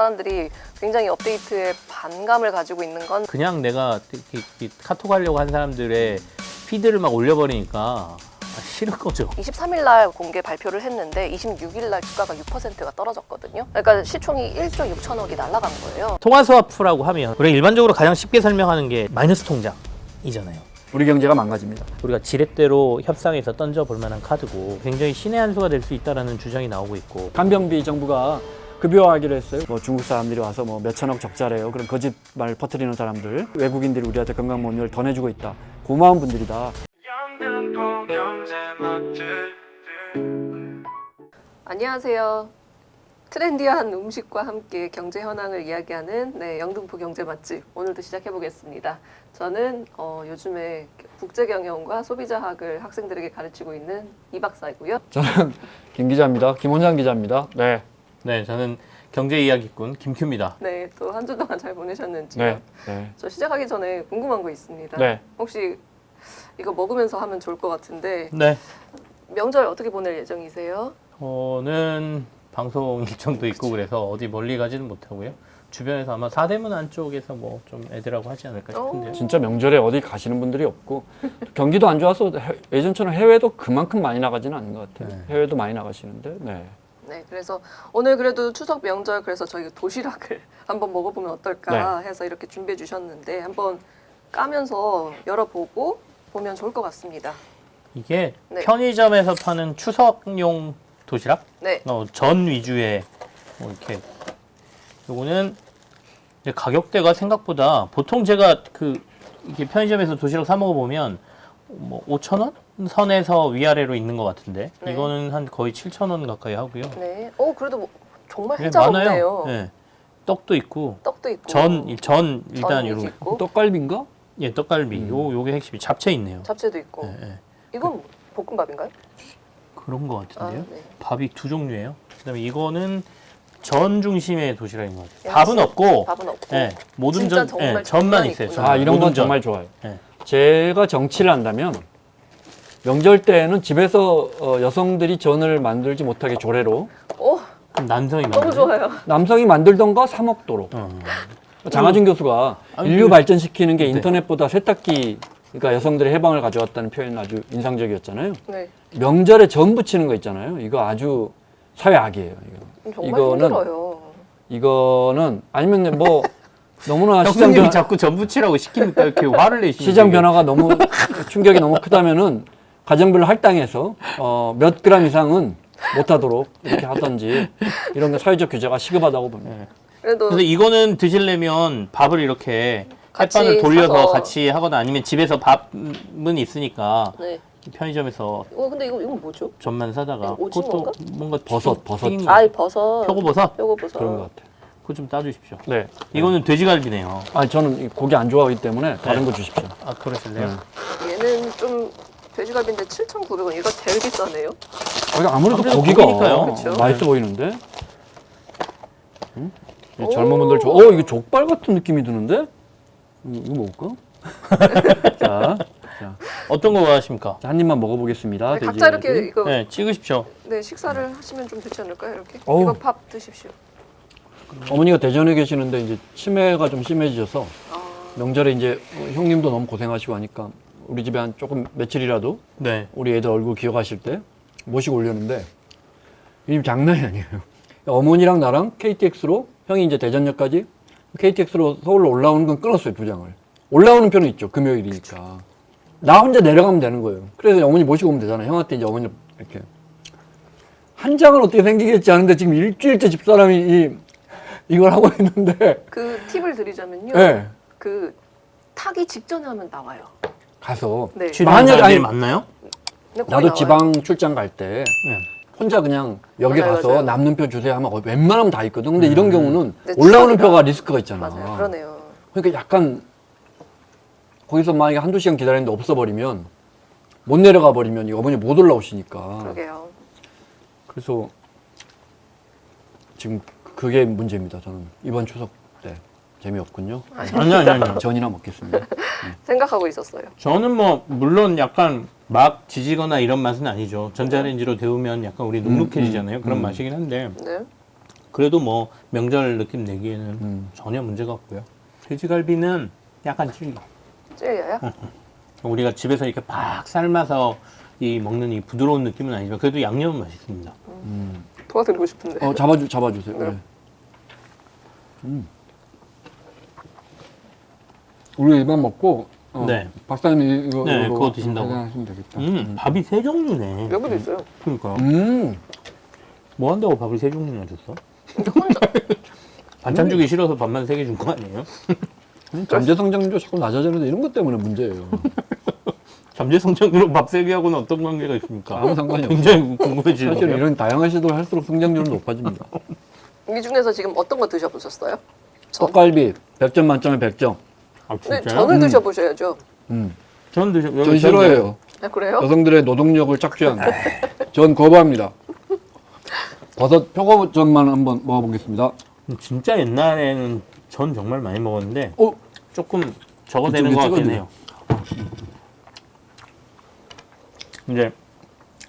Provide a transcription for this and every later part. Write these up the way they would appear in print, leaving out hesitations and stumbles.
사람들이 굉장히 업데이트에 반감을 가지고 있는 건 그냥 내가 카톡 하려고 한 사람들의 피드를 막 올려버리니까 싫은 거죠. 23일 날 공개 발표를 했는데 26일 날 주가가 6%가 떨어졌거든요. 그러니까 시총이 1조 6천억이 날아간 거예요. 통화스와프라고 하면 우리가 일반적으로 가장 쉽게 설명하는 게 마이너스 통장이잖아요. 우리 경제가 망가집니다. 우리가 지렛대로 협상에서 던져볼 만한 카드고 굉장히 신의 한 수가 될 수 있다는 주장이 나오고 있고, 간병비 정부가 급여하기로 했어요. 뭐 중국 사람들이 와서 뭐 몇천억 적자래요. 그런 거짓말 퍼뜨리는 사람들, 외국인들이 우리한테 건강보험료를 더 내주고 있다. 고마운 분들이다. 안녕하세요. 트렌디한 음식과 함께 경제 현황을 이야기하는 영등포 경제 맛집, 오늘도 시작해 보겠습니다. 저는 요즘에 국제경영과 소비자학을 학생들에게 가르치고 있는 이 박사이고요. 저는 김 기자입니다. 김원장 기자입니다. 네. 네, 저는 경제 이야기꾼 김큐입니다. 네, 또 한 주 동안 잘 보내셨는지요? 네. 네. 저 시작하기 전에 궁금한 거 있습니다. 네. 혹시 이거 먹으면서 하면 좋을 것 같은데 네, 명절 어떻게 보낼 예정이세요? 저는 방송 일정도 있고 그래서 어디 멀리 가지는 못하고요. 주변에서 아마 사대문 안쪽에서 뭐 좀 애들하고 하지 않을까 싶은데요. 진짜 명절에 어디 가시는 분들이 없고 경기도 안 좋아서 예전처럼 해외도 그만큼 많이 나가지는 않는 것 같아요. 네. 해외도 많이 나가시는데. 네. 네, 그래서 오늘 그래도 추석 명절 그래서 저희가 도시락을 한번 먹어보면 어떨까 해서 이렇게 준비해 주셨는데 한번 까면서 열어보고 보면 좋을 것 같습니다. 이게 네. 편의점에서 파는 추석용 도시락? 네, 전 위주의 뭐 이렇게, 요거는 이제 가격대가 생각보다, 보통 제가 이게 편의점에서 도시락 사 먹어보면 뭐 5,000원 선에서 위아래로 있는 것 같은데, 네. 이거는 한 거의 7,000원 가까이 하고요. 네. 그래도 뭐 정말 네, 혜자 많아요. 없네요. 네. 떡도 있고, 떡도 있고, 전 일단 전이 요런, 있고, 떡갈비인가? 예, 떡갈비. 요게 핵심이 잡채 있네요. 잡채도 있고. 예, 예. 이건 볶음밥인가요? 그런 것 같은데요. 네. 밥이 두 종류예요. 그다음에 이거는 전 중심의 도시락인 것 같아요. 역시 밥은 없고, 밥은 없고. 예, 모든 진짜 전, 정말 예, 전만 전만 있어요. 있구나. 아, 이런 모든 건 전. 정말 좋아요. 예. 제가 정치를 한다면 명절 때는 집에서 여성들이 전을 만들지 못하게 조례로 그럼 난성이 너무 많아요. 좋아요. 남성이 만들던가 사 먹도록. 장하준 교수가 아니, 인류 발전시키는 게 네. 인터넷보다 세탁기, 그러니까 여성들의 해방을 가져왔다는 표현 아주 인상적이었잖아요. 네. 명절에 전 부치는 거 있잖아요. 이거 아주 사회악이에요. 정말 이거는 힘들어요. 이거는 아니면 뭐 너무나 시장 형님이 변화, 자꾸 전부치라고 시키니까 이렇게 화를 내시는 시장 변화가 너무 충격이 너무 크다면은 가정별로 할당해서 몇 그램 이상은 못하도록 이렇게 하든지 이런 게 사회적 규제가 시급하다고 봅니다. 그래도 그래서 이거는 드시려면 밥을 이렇게 같이 햇반을 돌려서 사서. 같이 하거나, 아니면 집에서 밥은 있으니까 네. 편의점에서 근데 이건 뭐죠? 전만 사다가, 이거 오징어인가? 뭔가 버섯. 튀긴 거. 아이 버섯. 표고버섯? 표고버섯. 그런 것 같아요. 그거 좀 따주십시오. 네. 이거는 돼지갈비네요. 아니 저는 이 고기 안 좋아하기 때문에 다른 거 주십시오. 아, 그러실래요? 네. 얘는 좀 돼지갈비인데 7,900원. 이거 제일 비싸네요. 아무래도 아무래도 고기가 고기니까요. 그쵸? 맛있어 보이는데. 응? 이 오. 젊은 분들 이거 족발 같은 느낌이 드는데? 이거 먹을까? 자, 어떤 거 원하십니까? 한 입만 먹어보겠습니다. 네, 각자 이렇게 돼지갈비. 이거 네, 찍으십시오. 식사를 하시면 좀 되지 않을까요? 이렇게. 어우. 이거 밥 드십시오. 어머니가 대전에 계시는데 이제 치매가 좀 심해지셔서 아, 명절에 이제 형님도 너무 고생하시고 하니까 우리 집에 한 조금 며칠이라도 네. 우리 애들 얼굴 기억하실 때 모시고 오려는데 이 장난이 아니에요. 어머니랑 나랑 KTX로, 형이 이제 대전역까지 KTX로 서울로 올라오는 건 끊었어요, 부장을. 올라오는 편은 있죠, 금요일이니까. 나 혼자 내려가면 되는 거예요. 그래서 어머니 모시고 오면 되잖아요. 형한테 이제 어머니 이렇게. 한 장은 어떻게 생기겠지 하는데 지금 일주일째 집사람이 이걸 하고 있는데. 그 팁을 드리자면요. 네. 그 타기 직전에 하면 나와요. 가서. 네. 출연한 만약에 사람들이 아니- 맞나요? 근데 거의 나도 나와요. 지방 출장 갈 때 네. 혼자 그냥 여기 맞아요, 가서 맞아요. 남는 표 주세요 하면 웬만하면 다 있거든. 근데 이런 경우는 네, 올라오는 추석이라. 표가 리스크가 있잖아. 맞아요. 그러네요. 그러니까 약간 거기서 만약에 한두 시간 기다리는데 없어버리면 못 내려가 버리면 이 어머니 못 올라오시니까. 그러게요. 그래서 지금 그게 문제입니다. 저는 이번 추석 때 재미없군요. 아니요. 전이나 먹겠습니다. 생각하고 있었어요. 저는 뭐 물론 약간 막 지지거나 이런 맛은 아니죠. 전자레인지로 데우면 약간 우리 눅눅해지잖아요. 그런 맛이긴 한데, 네. 그래도 뭐 명절 느낌 내기에는 전혀 문제가 없고요. 돼지갈비는 약간 질겨. 찔려요? 우리가 집에서 이렇게 팍 삶아서 이 먹는 이 부드러운 느낌은 아니지만 그래도 양념은 맛있습니다. 도와드리고 싶은데. 잡아주세요. 네. 네. 우리 이만 먹고 네. 박사님 이거 네, 그거 드신다고. 하시면 되겠다. 밥이 세 종류네. 여기도 있어요. 그러니까 음. 뭐 한다고 밥을 세 종류나 줬어? 근데 혼자 반찬 주기 싫어서 밥만 세 개 준 거 아니에요? 잠재 성장률 자꾸 낮아지는데 이런 것 때문에 문제예요. 잠재 성장률로 밥 세 개하고는 어떤 관계가 있습니까? 아무 상관이 없어요. 굉장히 궁금해지네요. 사실 이런 다양한 시도를 할수록 성장률은 높아집니다. 이 중에서 지금 어떤 거 드셔보셨어요? 전. 떡갈비 100점 만점에 100점. 아 네, 진짜요? 전을 드셔보셔야죠. 전 드셔. 전 싫어해요. 아, 그래요? 여성들의 노동력을 착취한. 전 거부합니다. 버섯 표고전만 한번 먹어보겠습니다. 진짜 옛날에는 전 정말 많이 먹었는데 어? 조금 적어되는 것 이쪽에 같긴 해요. 이제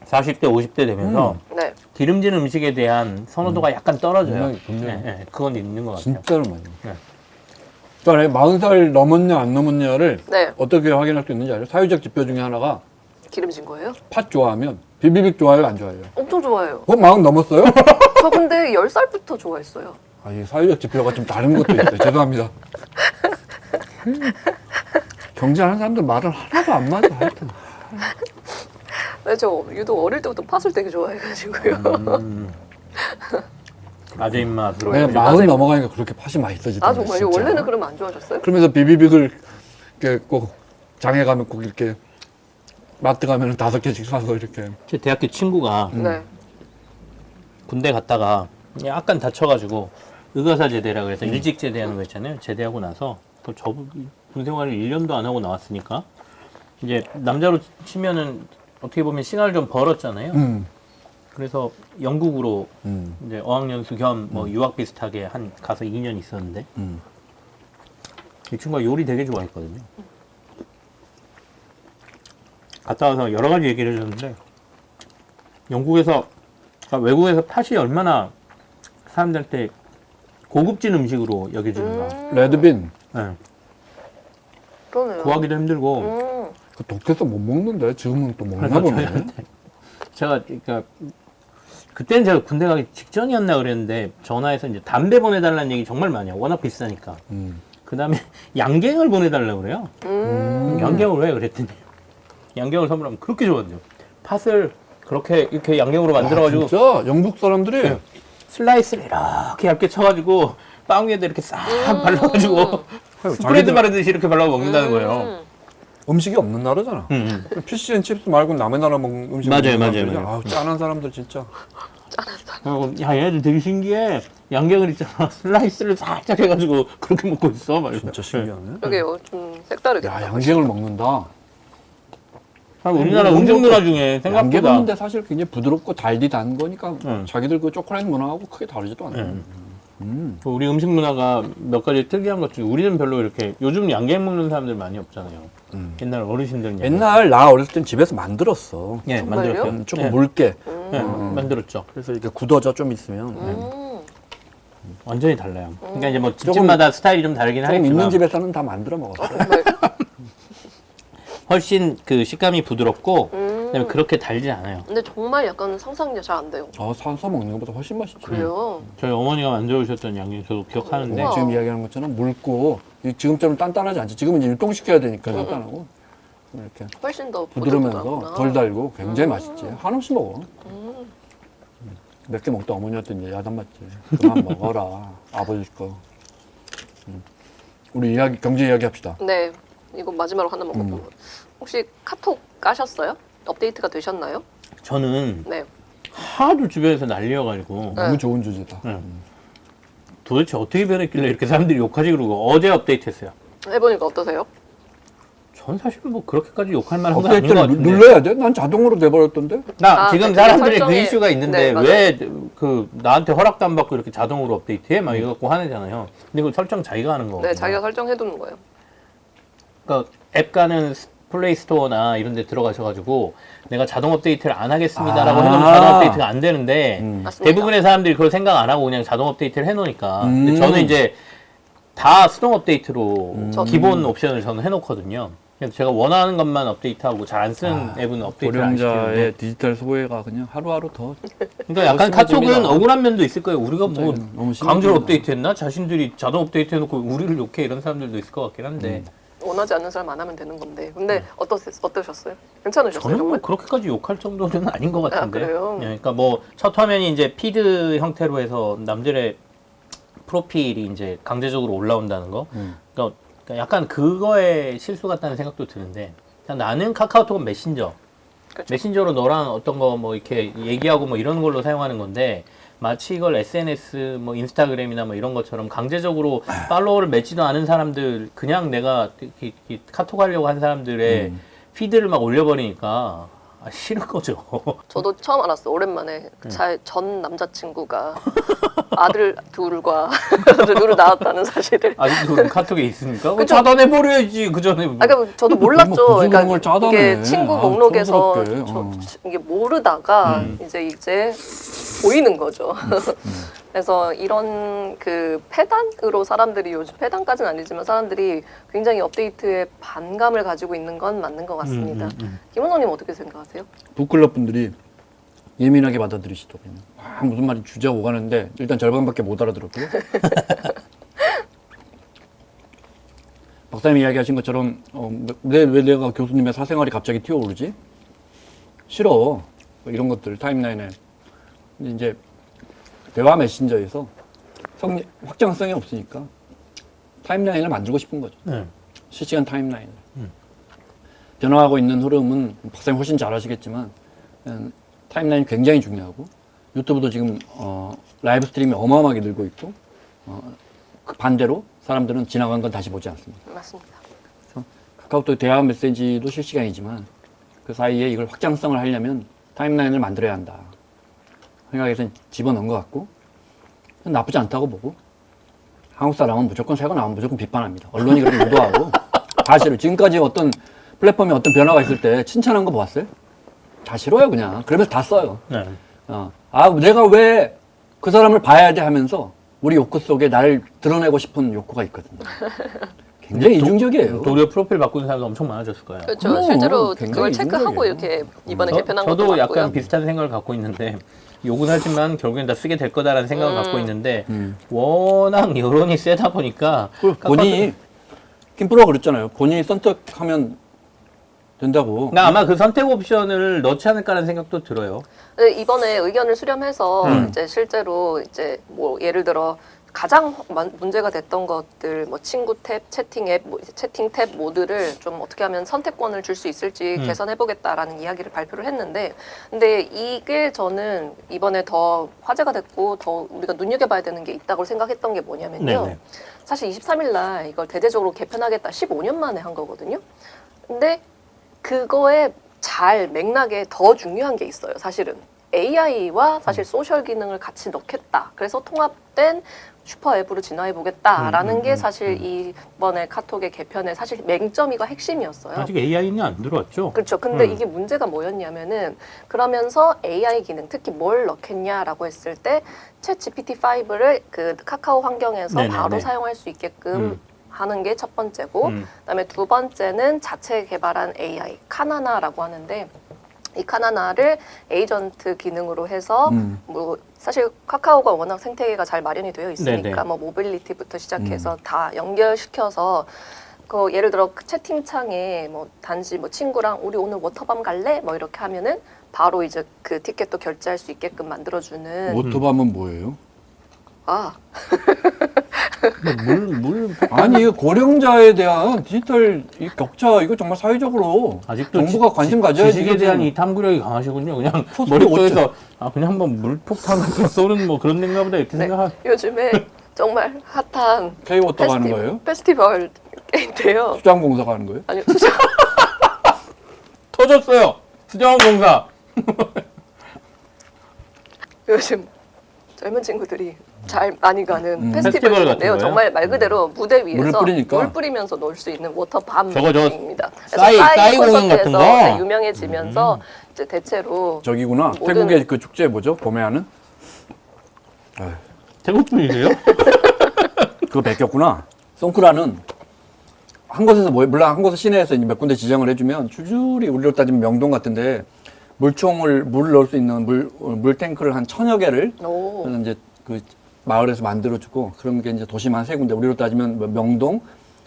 40대, 50대 되면서 네. 기름진 음식에 대한 선호도가 약간 떨어져요. 분명히. 네, 그건 있는 것 같아요. 진짜로 많이. 네. 그러니까 40살 넘었냐 안 넘었냐를 네. 어떻게 확인할 수 있는지 알아요? 사회적 지표 중에 하나가 기름진 거예요? 팥 좋아하면 비비빅 좋아해요 안 좋아해요? 엄청 좋아해요. 40 넘었어요? 저 근데 10살부터 좋아했어요. 아, 이 사회적 지표가 좀 다른 것도 있어요. 죄송합니다. 경제하는 사람들 말은 하나도 안 맞아. 하여튼. 네, 저 유독 어릴 때부터 팥을 되게 좋아해가지고요. 아재 입맛으로. 그냥 맞아요. 40 넘어가니까 그렇게 팥이 맛있어지더라고요. 아 정말요? 진짜. 원래는 그러면 안 좋아하셨어요? 그러면서 비비빅을 이렇게 꼭 장에 가면 꼭 이렇게 마트 가면 5개씩 사서 이렇게. 제 대학교 친구가 네. 군대 갔다가 약간 다쳐가지고 의과사 제대라 그래서 일찍 제대하는 거 있잖아요. 제대하고 나서 군 생활을 1년도 안 하고 나왔으니까 이제 남자로 치면은 어떻게 보면 시간을 좀 벌었잖아요. 그래서 영국으로 이제 어학연수 겸 뭐 유학 비슷하게 한 가서 2년 있었는데 이 친구가 요리 되게 좋아했거든요. 갔다 와서 여러 가지 얘기를 해줬는데 영국에서 그러니까 외국에서 팥이 얼마나 사람들한테 고급진 음식으로 여겨지는가. 레드빈. 네. 그러네요. 구하기도 힘들고 그 독해서 못 먹는데 지금은 또 먹나 그래서 보네. 제가 그러니까 그때는 제가 군대 가기 직전이었나 그랬는데 전화해서 이제 담배 보내달라는 얘기 정말 많이 해요. 워낙 비싸니까. 그 다음에 양갱을 보내달라고 그래요. 양갱을 왜 그랬더니 양갱을 선물하면 그렇게 좋아한대요. 팥을 그렇게 이렇게 양갱으로 만들어가지고 진짜 영국 사람들이 네. 슬라이스를 이렇게 얇게 쳐가지고 빵 위에다 이렇게 싹 발라가지고 스프레드 자기들- 바르듯이 이렇게 발라 먹는다는 거예요. 음식이 없는 나라잖아. 피시앤칩스 말고 남의 나라 먹는 음식 맞아요, 먹는 맞아요, 사람들이 맞아요. 아우, 짠한 사람들 진짜. 야, 얘네들 되게 신기해. 양갱을 있잖아. 슬라이스를 살짝 해가지고 그렇게 먹고 있어. 막 이러면서. 진짜 신기하네. 그러게요. 좀 색다르게. 야, 양갱을 먹는다. 아, 우리나라 음식 문화 중에 양갱 생각보다 먹는데 사실 굉장히 부드럽고 달디 단 거니까 자기들 그 초콜릿 문화하고 크게 다르지도 않아요. 우리 음식 문화가 몇 가지 특이한 것 중에 우리는 별로 이렇게 요즘 양갱 먹는 사람들 많이 없잖아요. 옛날 어르신들은 양갱. 옛날 나 어렸을 땐 집에서 만들었어. 예, 정말요? 만들었어요. 좀 예, 묽게. 예, 만들었죠. 그래서 이렇게 굳어져 좀 있으면. 완전히 달라요. 그러니까 이제 뭐 집집마다 스타일이 좀 다르긴 조금 있는 하겠지만 집에서는 다 만들어 먹었어요. 훨씬 그 식감이 부드럽고 그다음에 그렇게 달지 않아요. 근데 정말 약간 상상이 잘 안 돼요. 사서 먹는 것보다 훨씬 맛있지. 그래요. 저희 어머니가 만들어 주셨던 양갱 저도 기억하는데 우와. 지금 이야기하는 것처럼 묽고 지금처럼 단단하지 않지. 지금은 이제 유통시켜야 되니까 단단하고 이렇게 훨씬 더 부드러우면서 부드럽구나. 덜 달고 굉장히 맛있지. 한없이 먹어. 몇 개 먹다 어머니한테 이제 야단 맞지. 그만 먹어라. 아버지 거. 우리 경제 이야기 합시다. 네. 이거 마지막으로 하나 먹어보고. 혹시 카톡 까셨어요? 업데이트가 되셨나요? 저는 네. 하도 주변에서 난리여가지고 너무 좋은 주제다. 도대체 어떻게 변했길래 이렇게 사람들이 욕하지 그러고 어제 업데이트했어요. 해보니까 어떠세요? 전 사실 뭐 그렇게까지 욕할 만한 건 아닌 것 업데이트를 같은데. 눌러야 돼? 난 자동으로 돼버렸던데? 나 아, 지금 네, 사람들이 그 설정에- 이슈가 있는데 네, 맞아요. 왜 그 나한테 허락도 안 받고 이렇게 자동으로 업데이트해? 막 이거 갖고 화내잖아요. 근데 이거 설정 자기가 하는 거거든요. 네, 자기가 설정해두는 거예요. 그러니까 앱 가는 플레이스토어나 이런 데 들어가셔가지고 내가 자동 업데이트를 안 하겠습니다라고 아. 해놓으면 자동 업데이트가 안 되는데 맞습니다. 대부분의 사람들이 그걸 생각 안 하고 그냥 자동 업데이트를 해놓으니까 근데 음. 저는 이제 다 수동 업데이트로 저- 기본 옵션을 저는 해놓거든요. 그래서 제가 원하는 것만 업데이트하고 잘 안 쓰는 앱은 업데이트를 안 시키는데 고령자의 디지털 소외가 그냥 하루하루 더 그러니까 약간 심해집니다. 카톡은 억울한 면도 있을 거예요. 우리가 뭐 너무 심해집니다. 강제로 업데이트했나? 자신들이 자동 업데이트 해놓고 우리를 욕해 이런 사람들도 있을 것 같긴 한데 원하지 않는 사람 안 하면 되는 건데. 근데 어떠셨어요? 괜찮으셨어요? 저는 뭐 정말? 그렇게까지 욕할 정도는 아닌 것 같은데. 그래요? 예, 그러니까 뭐 첫 화면이 이제 피드 형태로 해서 남들의 프로필이 이제 강제적으로 올라온다는 거. 그러니까 약간 그거에 실수 같다는 생각도 드는데. 그냥 나는 카카오톡은 메신저. 그렇죠. 메신저로 너랑 어떤 거 뭐 이렇게 얘기하고 뭐 이런 걸로 사용하는 건데 마치 이걸 SNS 뭐 인스타그램이나 뭐 이런 것처럼 강제적으로 팔로워를 맺지도 않은 사람들 그냥 내가 이렇게 카톡 하려고 한 사람들의 피드를 막 올려버리니까 싫은 거죠. 저도 처음 알았어. 오랜만에 전 남자친구가 아들 둘과 둘을 낳았다는 사실을. 아직도 그럼 카톡에 있습니까? 그거 그죠? 차단해버려야지 그 전에. 아, 그러니까 저도 몰랐죠. 뭐 그 정도는 걸 그러니까 짜다네. 이게 친구 아, 목록에서 촌스럽게. 이게 모르다가 이제 보이는 거죠. 그래서 이런 그 패단으로 사람들이 요즘 패단까지는 아니지만 사람들이 굉장히 업데이트에 반감을 가지고 있는 건 맞는 것 같습니다. 김원호님 어떻게 생각하세요? 북클럽 분들이 예민하게 받아들이시더군요. 무슨 말이 주제 오가는데 일단 절반밖에 못 알아들었고요. 박사님이 이야기하신 것처럼 왜 내가 교수님의 사생활이 갑자기 튀어오르지? 싫어. 이런 것들 타임라인에 이제 대화 메신저에서 확장성이 없으니까 타임라인을 만들고 싶은 거죠. 네. 실시간 타임라인을. 변화하고 있는 흐름은 박사님 훨씬 잘 아시겠지만 타임라인이 굉장히 중요하고 유튜브도 지금 라이브 스트림이 어마어마하게 늘고 있고 그 반대로 사람들은 지나간 건 다시 보지 않습니다. 맞습니다. 카카오톡 대화 메시지도 실시간이지만 그 사이에 이걸 확장성을 하려면 타임라인을 만들어야 한다. 생각해서 집어넣은 것 같고 나쁘지 않다고 보고 한국 사람은 무조건 새거 나오면 무조건 비판합니다. 언론이 그렇게 유도하고 사실은 지금까지 어떤 플랫폼에 어떤 변화가 있을 때 칭찬한 거 봤어요? 다 싫어요 그냥. 그러면서 다 써요. 네. 내가 왜 그 사람을 봐야 돼 하면서 우리 욕구 속에 나를 드러내고 싶은 욕구가 있거든요. 굉장히 이중적이에요. 도리어 프로필 바꾸는 사람도 엄청 많아졌을 거예요. 그렇죠. 실제로 굉장히 그걸 체크하고 이중적이에요. 이렇게 이번에 개편한 것도 저도 맞고요. 약간 비슷한 생각을 갖고 있는데 욕은 하지만 결국엔 다 쓰게 될 거다라는 생각을 갖고 있는데 워낙 여론이 세다 보니까 본인이 김프로가 그랬잖아요. 본인이 선택하면 된다고. 나 아마 그 선택 옵션을 넣지 않을까라는 생각도 들어요. 네, 이번에 의견을 수렴해서 이제 실제로 이제 뭐 예를 들어 가장 문제가 됐던 것들 뭐 친구 탭, 채팅 앱, 뭐 채팅 탭 모드를 좀 어떻게 하면 선택권을 줄 수 있을지 개선해 보겠다라는 이야기를 발표를 했는데 근데 이게 저는 이번에 더 화제가 됐고 더 우리가 눈여겨봐야 되는 게 있다고 생각했던 게 뭐냐면요. 네네. 사실 23일 날 이걸 대대적으로 개편하겠다 15년 만에 한 거거든요. 근데 그거에 잘 맥락에 더 중요한 게 있어요. 사실은 AI와 사실 소셜 기능을 같이 넣겠다. 그래서 통합된 슈퍼 앱으로 진화해 보겠다라는 게 사실 이번에 카톡의 개편의 사실 맹점이가 핵심이었어요. 아직 AI는 안 들어왔죠? 그렇죠. 근데 이게 문제가 뭐였냐면은 그러면서 AI 기능 특히 뭘 넣겠냐라고 했을 때 챗 GPT-5를 그 카카오 환경에서 네네네. 바로 사용할 수 있게끔 하는 게 첫 번째고 그다음에 두 번째는 자체 개발한 AI 카나나라고 하는데 이 카나나를 에이전트 기능으로 해서 뭐 사실 카카오가 워낙 생태계가 잘 마련이 되어 있으니까 네네. 뭐 모빌리티부터 시작해서 다 연결시켜서 그 예를 들어 그 채팅창에 뭐 단지 뭐 친구랑 우리 오늘 워터밤 갈래? 뭐 이렇게 하면은 바로 이제 그 티켓도 결제할 수 있게끔 만들어주는 오토밤은 뭐예요? 아니 이거 고령자에 대한 디지털 이 격차 이거 정말 사회적으로 아직도 정부가 관심 가져야지. 지식에 대한 이 탐구력이 강하시군요. 그냥 포스트 머릿속에서 그냥 한번 물폭탄 같은 거 쏘는 뭐 그런 데인가 보다 이렇게 네. 생각하. 요즘에 정말 핫한 K-워터가 하는 거예요? 페스티벌인데요. 수장공사가 하는 거예요? 아니 수장 터졌어요. 수정공사. 요즘 젊은 친구들이 잘 많이 가는 페스티벌 페스티벌인데요. 같은 거예요? 정말 말 그대로 무대 위에서 물을 뿌리니까. 물 뿌리면서 놀 수 있는 저거 저 워터밤입니다. 싸이 공연 같은 거? 네, 유명해지면서 이제 대체로 저기구나. 모든- 태국의 그 축제 뭐죠? 봄에 하는? 태국 분이세요? 그거 베꼈구나. 송크라는 한 곳에서 물론 한 곳에 시내에서 이제 몇 군데 지정을 해주면 줄줄이 우리로 따지면 명동 같은데 물을 넣을 수 있는 물 탱크를 한 1000여 개를 오. 그래서 이제 그 마을에서 만들어주고 그런 게 이제 도시만 세 군데 우리로 따지면 뭐 명동,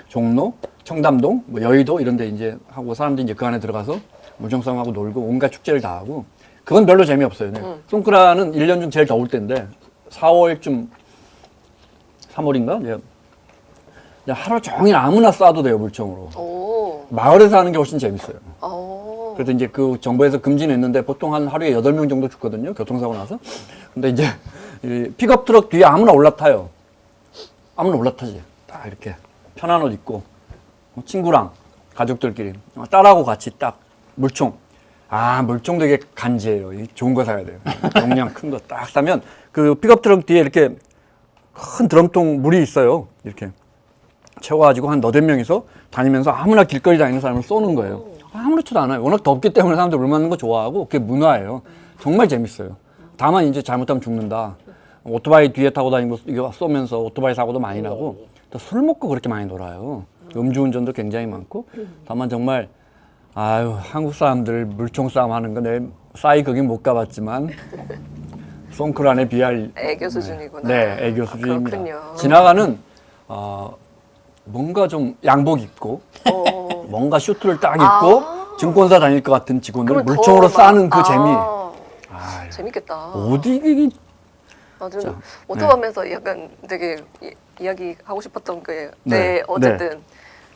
종로, 청담동, 뭐 여의도 이런 데 이제 하고 사람들이 이제 그 안에 들어가서 물총싸움하고 놀고 온갖 축제를 다 하고 그건 별로 재미없어요. 네. 송크라는 1년 중 제일 더울 때인데 4월쯤 3월인가? 이제 하루 종일 아무나 쏴도 돼요, 물총으로. 오. 마을에서 하는 게 훨씬 재밌어요. 오. 그래서 이제 그 정부에서 금지냈는데 보통 한 하루에 8명 정도 죽거든요. 교통사고 나서. 근데 이제 이 픽업 트럭 뒤에 아무나 올라타요. 아무나 올라타지. 딱 이렇게 편한 옷 입고 친구랑 가족들끼리 딸하고 같이 딱 물총. 아, 물총 되게 간지예요. 좋은 거 사야 돼요. 용량 큰 거 딱 사면 그 픽업 트럭 뒤에 이렇게 큰 드럼통 물이 있어요. 이렇게 채워가지고 한 너댓 명이서 다니면서 아무나 길거리 다니는 사람을 쏘는 거예요. 아무렇지도 않아요. 워낙 덥기 때문에 사람들 물 맞는 거 좋아하고 그게 문화예요. 정말 재밌어요. 다만 이제 잘못하면 죽는다. 오토바이 뒤에 타고 다니고 이거 쏘면서 오토바이 사고도 많이 나고 또 술 먹고 그렇게 많이 놀아요. 음주운전도 굉장히 많고 다만 정말 아유 한국 사람들 물총 싸움 하는 거 내 싸이 거긴 못 가봤지만 송크란에 비할 애교 수준이구나. 네, 애교 아, 수준입니다. 그렇군요. 지나가는 뭔가 좀 양복 입고 어. 뭔가 슈트를 딱 입고 증권사 다닐 것 같은 직원을 그럼 더 물총으로 막- 싸는 그 재미. 아, 아, 재밌겠다. 어디 이게 아, 자, 좀 오토밤에서 약간 되게 이야기 하고 싶었던 게, 네, 네, 어쨌든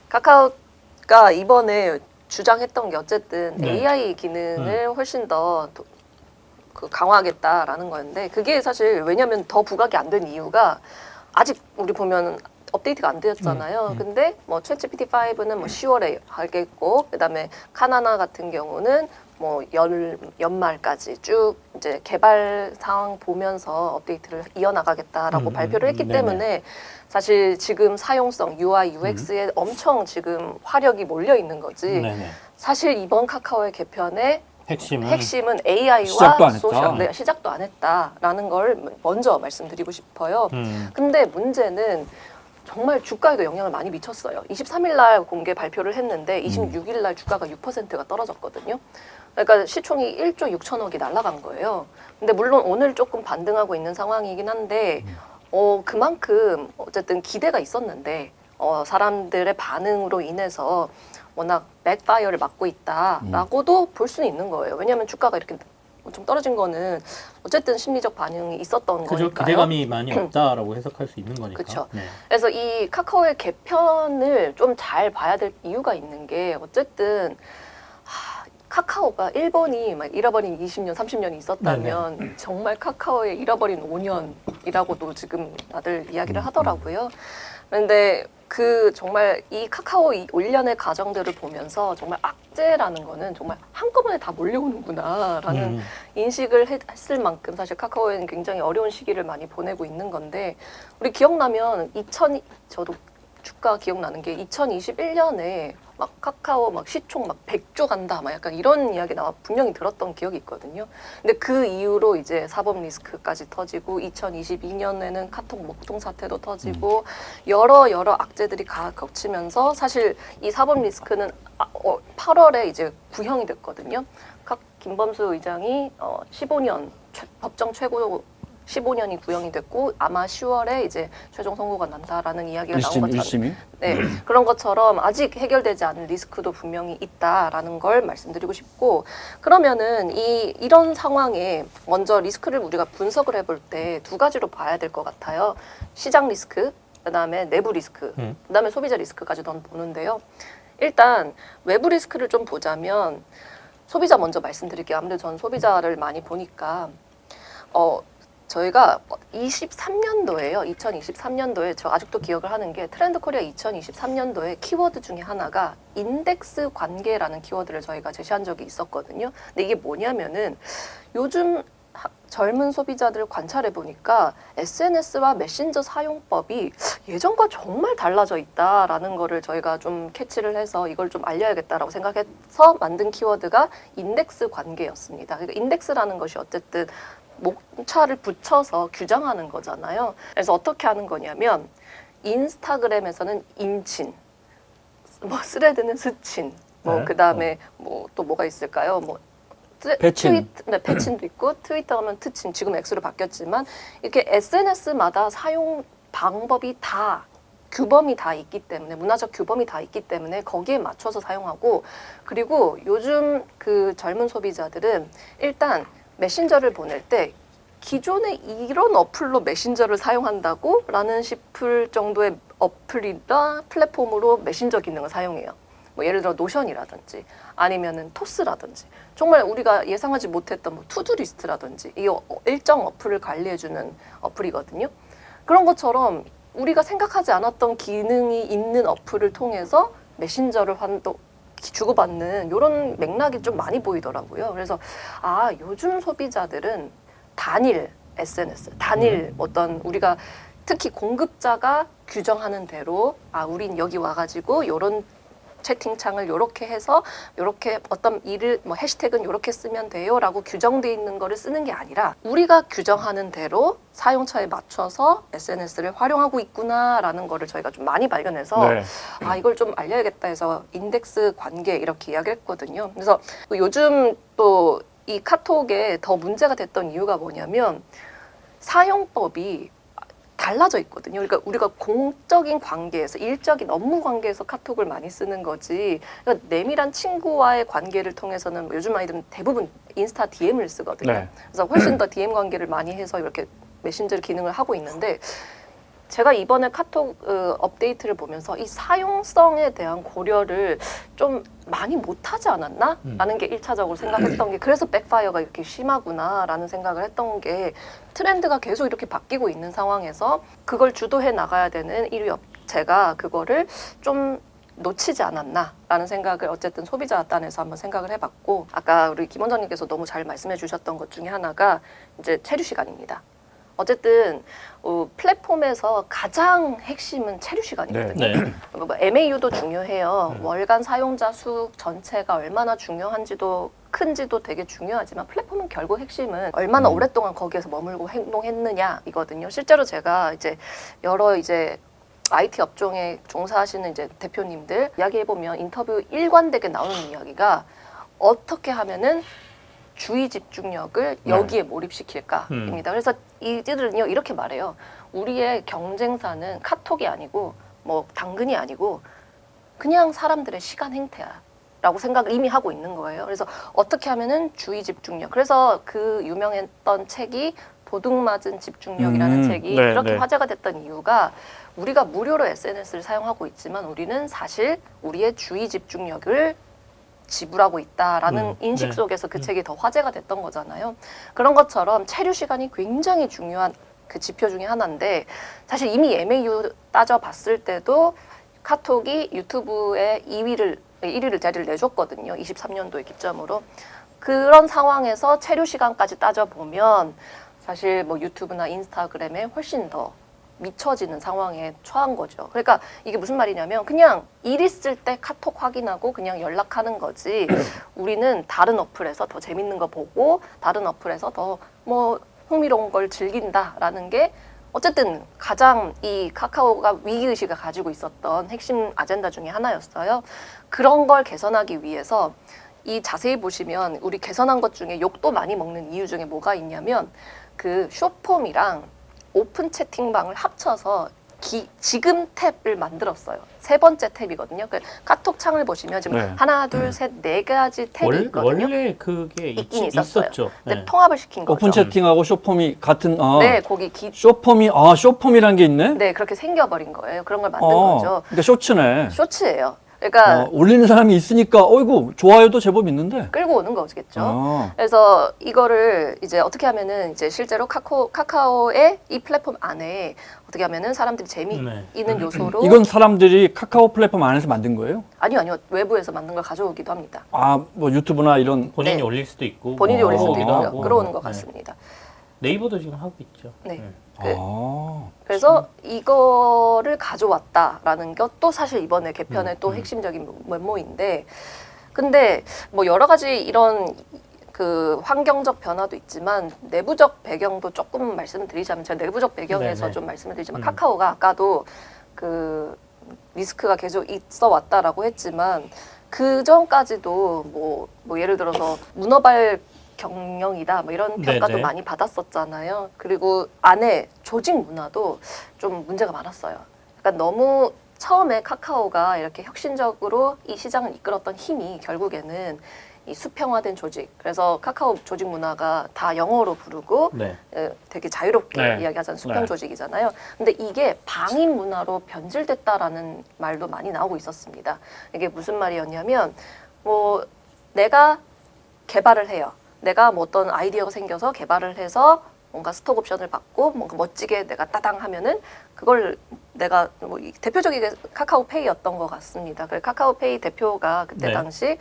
카카오가 이번에 주장했던 게 어쨌든 네. AI 기능을 훨씬 더 그 강화하겠다라는 거였는데 그게 사실 왜냐하면 더 부각이 안 된 이유가 아직 우리 보면 업데이트가 안 되었잖아요. 근데 뭐 챗GPT 5는 뭐 10월에 하겠고 그다음에 카나나 같은 경우는 뭐 연말까지 쭉 이제 개발 상황 보면서 업데이트를 이어나가겠다라고 발표를 했기 네네. 때문에 사실 지금 사용성 UI, UX에 엄청 지금 화력이 몰려 있는 거지. 네네. 사실 이번 카카오의 개편의 핵심은 AI와 시작도 안 했다. 소셜, 네, 시작도 안 했다라는 걸 먼저 말씀드리고 싶어요. 근데 문제는 정말 주가에도 영향을 많이 미쳤어요. 23일 날 공개 발표를 했는데 26일 날 주가가 6%가 떨어졌거든요. 그러니까 시총이 1조 6천억이 날아간 거예요. 근데 물론 오늘 조금 반등하고 있는 상황이긴 한데 그만큼 어쨌든 기대가 있었는데 사람들의 반응으로 인해서 워낙 백파이어를 맞고 있다라고도 볼 수는 있는 거예요. 왜냐하면 주가가 이렇게 좀 떨어진 거는 어쨌든 심리적 반응이 있었던 그죠. 거니까요. 기대감이 많이 없다라고 해석할 수 있는 거니까. 그쵸. 네. 그래서 이 카카오의 개편을 좀 잘 봐야 될 이유가 있는 게 어쨌든 카카오가 일본이 막 잃어버린 20년, 30년이 있었다면 정말 카카오의 잃어버린 5년이라고도 지금 다들 이야기를 하더라고요. 그런데 그 정말 이 카카오 올연의 과정들을 보면서 정말 악재라는 거는 정말 한꺼번에 다 몰려오는구나라는 인식을 했을 만큼 사실 카카오에는 굉장히 어려운 시기를 많이 보내고 있는 건데 우리 기억나면 저도 주가 기억나는 게 2021년에 막 카카오 막 시총 막 100조 간다 막 약간 이런 이야기 나와 분명히 들었던 기억이 있거든요. 근데 그 이후로 이제 사법 리스크까지 터지고 2022년에는 카톡 목동 사태도 터지고 여러 악재들이 겹치면서 사실 이 사법 리스크는 8월에 이제 구형이 됐거든요. 김범수 의장이 15년 법정 최고 15년이 구형이 됐고 아마 10월에 이제 최종 선고가 난다라는 이야기가 나온 것처럼 1심이? 네, 그런 것처럼 아직 해결되지 않은 리스크도 분명히 있다라는 걸 말씀드리고 싶고 그러면은 이런 상황에 먼저 리스크를 우리가 분석을 해볼 때 두 가지로 봐야 될 것 같아요. 시장 리스크, 그다음에 내부 리스크, 그다음에 소비자 리스크까지 더 보는데요. 일단 외부 리스크를 좀 보자면 소비자 먼저 말씀드릴게요. 아무래도 전 소비자를 많이 보니까 저희가 23년도에요. 2023년도에 저 아직도 기억을 하는 게 트렌드 코리아 2023년도에 키워드 중에 하나가 인덱스 관계라는 키워드를 저희가 제시한 적이 있었거든요. 근데 이게 뭐냐면은 요즘 젊은 소비자들을 관찰해 보니까 SNS와 메신저 사용법이 예전과 정말 달라져 있다라는 거를 저희가 좀 캐치를 해서 이걸 좀 알려야겠다라고 생각해서 만든 키워드가 인덱스 관계였습니다. 그러니까 인덱스라는 것이 어쨌든 목차를 붙여서 규정하는 거잖아요. 그래서 어떻게 하는 거냐면 인스타그램에서는 인친, 뭐 스레드는 스친, 뭐 네. 그다음에 뭐 또 뭐가 있을까요? 뭐 배친. 네, 배친도 있고 트위터 하면 트친, 지금 X로 바뀌었지만 이렇게 SNS마다 사용 방법이 다 규범이 다 있기 때문에 문화적 규범이 다 있기 때문에 거기에 맞춰서 사용하고 그리고 요즘 그 젊은 소비자들은 일단 메신저를 보낼 때 기존에 이런 어플로 메신저를 사용한다고? 라는 싶을 정도의 어플이나 플랫폼으로 메신저 기능을 사용해요. 뭐 예를 들어 노션이라든지 아니면은 토스라든지 정말 우리가 예상하지 못했던 뭐 투두리스트라든지 이 일정 어플을 관리해주는 어플이거든요. 그런 것처럼 우리가 생각하지 않았던 기능이 있는 어플을 통해서 메신저를 주고받는 이런 맥락이 좀 많이 보이더라고요. 그래서 아 요즘 소비자들은 단일 SNS, 단일 어떤 우리가 특히 공급자가 규정하는 대로 아 우린 여기 와가지고 요런 채팅창을 요렇게 해서 요렇게 어떤 일을 뭐 해시태그는 요렇게 쓰면 돼요라고 규정돼 있는 거를 쓰는 게 아니라 우리가 규정하는 대로 사용처에 맞춰서 SNS를 활용하고 있구나라는 거를 저희가 좀 많이 발견해서 네. 아 이걸 좀 알려야겠다 해서 인덱스 관계 이렇게 이야기를 했거든요. 그래서 요즘 또 이 카톡에 더 문제가 됐던 이유가 뭐냐면 사용법이 달라져 있거든요. 그러니까 우리가 공적인 관계에서 일적인 업무 관계에서 카톡을 많이 쓰는 거지. 그러니까 내밀한 친구와의 관계를 통해서는 요즘 아이들은 대부분 인스타 DM을 쓰거든요. 네. 그래서 훨씬 더 DM 관계를 많이 해서 이렇게 메신저 기능을 하고 있는데 제가 이번에 카톡 업데이트를 보면서 이 사용성에 대한 고려를 좀 많이 못하지 않았나? 라는 게 1차적으로 생각했던 게 그래서 백파이어가 이렇게 심하구나 라는 생각을 했던 게 트렌드가 계속 이렇게 바뀌고 있는 상황에서 그걸 주도해 나가야 되는 1위 업체가 그거를 좀 놓치지 않았나 라는 생각을 어쨌든 소비자 단에서 한번 생각을 해봤고 아까 우리 김 원장님께서 너무 잘 말씀해 주셨던 것 중에 하나가 이제 체류 시간입니다. 어쨌든 플랫폼에서 가장 핵심은 체류 시간이거든요. 네. 뭐 MAU도 중요해요. 월간 사용자 수 전체가 얼마나 중요한지도 큰지도 되게 중요하지만 플랫폼은 결국 핵심은 얼마나 오랫동안 거기에서 머물고 행동했느냐 이거든요. 실제로 제가 이제 여러 이제 IT 업종에 종사하시는 이제 대표님들 이야기해 보면 인터뷰 일관되게 나오는 이야기가 어떻게 하면은 주의 집중력을 여기에 몰입시킬까입니다. 그래서 이들은요 이렇게 말해요. 우리의 경쟁사는 카톡이 아니고 뭐 당근이 아니고 그냥 사람들의 시간 행태야라고 생각을 이미 하고 있는 거예요. 그래서 어떻게 하면은 주의 집중력. 그래서 그 유명했던 책이 도둑맞은 집중력이라는 책이 네, 그렇게 네. 화제가 됐던 이유가 우리가 무료로 SNS를 사용하고 있지만 우리는 사실 우리의 주의 집중력을 지불하고 있다라는 인식 네. 속에서 그 책이 더 화제가 됐던 거잖아요. 그런 것처럼 체류 시간이 굉장히 중요한 그 지표 중에 하나인데 사실 이미 MAU 따져봤을 때도 카톡이 유튜브에 1위를 자리를 내줬거든요. 23년도에 기점으로. 그런 상황에서 체류 시간까지 따져보면 사실 뭐 유튜브나 인스타그램에 훨씬 더 미쳐지는 상황에 처한 거죠. 그러니까 이게 무슨 말이냐면 그냥 일 있을 때 카톡 확인하고 그냥 연락하는 거지 우리는 다른 어플에서 더 재밌는 거 보고 다른 어플에서 더 뭐 흥미로운 걸 즐긴다라는 게 어쨌든 가장 이 카카오가 위기의식을 가지고 있었던 핵심 아젠다 중에 하나였어요. 그런 걸 개선하기 위해서 이 자세히 보시면 우리 개선한 것 중에 욕도 많이 먹는 이유 중에 뭐가 있냐면 그 숏폼이랑 오픈 채팅방을 합쳐서 지금 탭을 만들었어요. 세 번째 탭이거든요. 그 카톡 창을 보시면 지금 네. 하나, 둘, 셋, 네 가지 탭이 있거든요. 원래 그게 있긴 있었어요. 있었죠. 근데 네. 통합을 시킨 거죠. 오픈 채팅하고 쇼폼이 같은 네, 거기 쇼폼이란 게 있네. 네, 그렇게 생겨버린 거예요. 그런 걸 만든 거죠. 그러니까 쇼츠네. 쇼츠예요. 그러니까 올리는 사람이 있으니까 어이구 좋아요도 제법 있는데. 끌고 오는 거겠죠. 아. 그래서 이거를 이제 어떻게 하면은 이제 실제로 카카오의 이 플랫폼 안에 어떻게 하면은 사람들이 재미있는 요소로 이건 사람들이 카카오 플랫폼 안에서 만든 거예요? 아니요 외부에서 만든 걸 가져오기도 합니다. 아, 뭐 유튜브나 이런. 본인이 네. 올릴 수도 있고 본인이 뭐 올릴 수도 끌어오기도 있고요. 하고. 끌어오는 것 네. 같습니다. 네이버도 지금 하고 있죠. 네. 네. 그- 아. 그래서 이거를 가져왔다라는 것도 사실 이번에 개편의 또 핵심적인 면모인데, 근데 뭐 여러 가지 이런 그 환경적 변화도 있지만 내부적 배경도 조금 말씀드리자면, 제가 내부적 배경에서 네네. 좀 말씀을 드리자면 카카오가 아까도 그 리스크가 계속 있어 왔다라고 했지만 그 전까지도 뭐 예를 들어서 문어발 경영이다 뭐 이런 평가도 네네. 많이 받았었잖아요. 그리고 안에 조직 문화도 좀 문제가 많았어요. 그러니까 너무 처음에 카카오가 이렇게 혁신적으로 이 시장을 이끌었던 힘이 결국에는 이 수평화된 조직. 그래서 카카오 조직 문화가 다 영어로 부르고 네. 되게 자유롭게 네. 이야기하자는 수평 네. 조직이잖아요. 근데 이게 방임 문화로 변질됐다라는 말도 많이 나오고 있었습니다. 이게 무슨 말이었냐면 뭐 내가 개발을 해요. 내가 뭐 어떤 아이디어가 생겨서 개발을 해서 뭔가 스톡 옵션을 받고 뭔가 멋지게 내가 따당 하면은 그걸 내가 뭐 대표적인 게 카카오페이였던 것 같습니다. 그래서 카카오페이 대표가 그때 네. 당시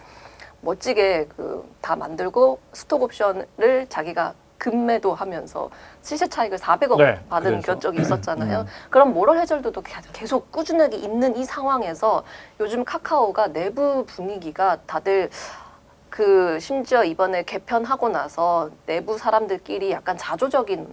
멋지게 그 다 만들고 스톡 옵션을 자기가 급매도하면서 시세 차익을 400억 네, 받은 그래서. 적이 있었잖아요. 그럼 모럴 해저드도 계속 꾸준하게 있는 이 상황에서 요즘 카카오가 내부 분위기가 다들 그 심지어 이번에 개편하고 나서 내부 사람들끼리 약간 자조적인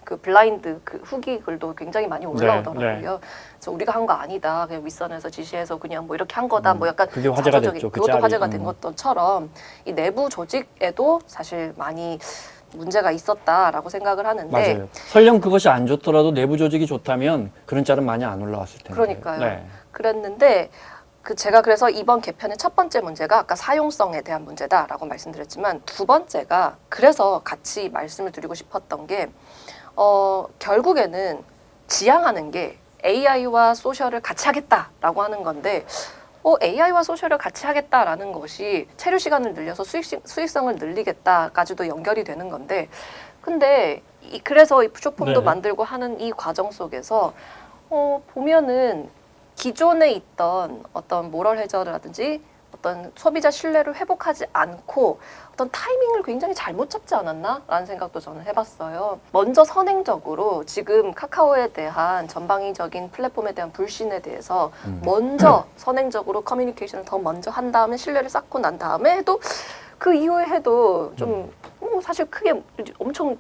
그 블라인드 그 후기 글도 굉장히 많이 올라오더라고요. 그래서 우리가 한 거 아니다. 그냥 윗선에서 지시해서 그냥 뭐 이렇게 한 거다. 뭐 약간 그게 화제가 자조적인 됐죠, 그 그것도 짤이. 화제가 된 것처럼 이 내부 조직에도 사실 많이 문제가 있었다라고 생각을 하는데 맞아요. 설령 그것이 안 좋더라도 내부 조직이 좋다면 그런 짤은 많이 안 올라왔을 텐데. 그러니까요. 네. 그랬는데 제가 그래서 이번 개편의 첫 번째 문제가 아까 사용성에 대한 문제다라고 말씀드렸지만 두 번째가 그래서 같이 말씀을 드리고 싶었던 게 결국에는 지향하는 게 AI와 소셜을 같이 하겠다라고 하는 건데 AI와 소셜을 같이 하겠다라는 것이 체류 시간을 늘려서 수익성을 늘리겠다까지도 연결이 되는 건데 근데 그래서 이 쇼폼도 네네. 만들고 하는 이 과정 속에서 보면은 기존에 있던 어떤 모럴 해저라든지 어떤 소비자 신뢰를 회복하지 않고 어떤 타이밍을 굉장히 잘못 잡지 않았나라는 생각도 저는 해봤어요. 먼저 선행적으로 지금 카카오에 대한 전방위적인 플랫폼에 대한 불신에 대해서 먼저 선행적으로 커뮤니케이션을 더 먼저 한 다음에 신뢰를 쌓고 난 다음에 해도 그 이후에 해도 좀 사실 크게 엄청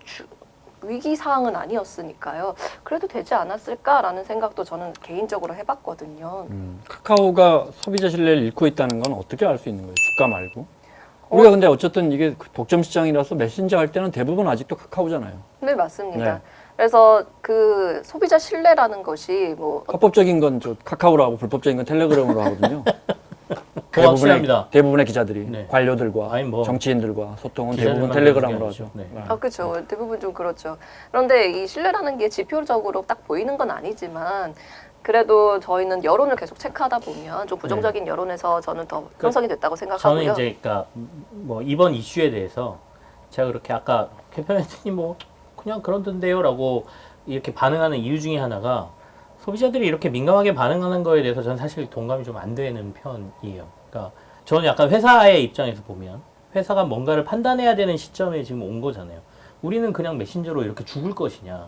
위기 사항은 아니었으니까요. 그래도 되지 않았을까라는 생각도 저는 개인적으로 해봤거든요. 카카오가 소비자 신뢰를 잃고 있다는 건 어떻게 알 수 있는 거예요? 주가 말고. 우리가 근데 어쨌든 이게 독점 시장이라서 메신저 할 때는 대부분 아직도 카카오잖아요. 네, 맞습니다. 네. 그래서 그 소비자 신뢰라는 것이 뭐 합법적인 건 저 카카오로 하고 불법적인 건 텔레그램으로 하거든요. 그거 확실합니다. 대부분의 기자들이 네. 관료들과 아니, 뭐 정치인들과 소통은 기자들만 대부분 텔레그램으로 그런 게 하죠. 아니죠. 네. 그렇죠. 대부분 좀 그렇죠. 그런데 이 신뢰라는 게 지표적으로 딱 보이는 건 아니지만 그래도 저희는 여론을 계속 체크하다 보면 좀 부정적인 여론에서 저는 더 형성이 됐다고 생각하고요. 저는 이제 그러니까 뭐 이번 이슈에 대해서 제가 그렇게 아까 개편했더니 뭐 그냥 그런던데요라고 이렇게 반응하는 이유 중에 하나가 소비자들이 이렇게 민감하게 반응하는 거에 대해서 저는 사실 동감이 좀 안 되는 편이에요. 그러니까 저는 약간 회사의 입장에서 보면 회사가 뭔가를 판단해야 되는 시점에 지금 온 거잖아요. 우리는 그냥 메신저로 이렇게 죽을 것이냐,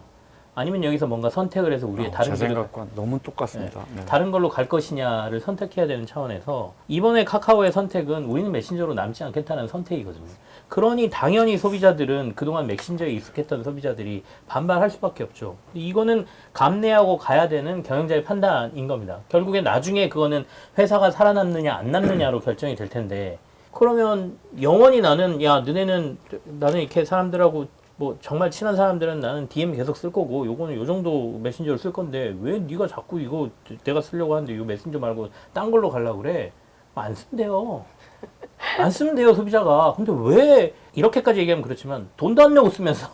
아니면 여기서 뭔가 선택을 해서 우리의 다른 제 길을 생각과 너무 똑같습니다. 네. 다른 걸로 갈 것이냐를 선택해야 되는 차원에서 이번에 카카오의 선택은 우리는 메신저로 남지 않겠다는 선택이거든요. 그러니 당연히 소비자들은 그동안 메신저에 익숙했던 소비자들이 반발할 수밖에 없죠. 이거는 감내하고 가야 되는 경영자의 판단인 겁니다. 결국에 나중에 그거는 회사가 살아남느냐 안 남느냐로 결정이 될 텐데, 그러면 영원히 나는 나는 이렇게 사람들하고 뭐 정말 친한 사람들은 나는 DM 계속 쓸 거고 요거는 요 정도 메신저를 쓸 건데 왜 네가 자꾸 이거 내가 쓰려고 하는데 이 메신저 말고 딴 걸로 가려고 그래? 안 쓴대요. 안 쓰면 돼요, 소비자가. 근데 왜 이렇게까지 얘기하면 그렇지만 돈도 안 내고 쓰면서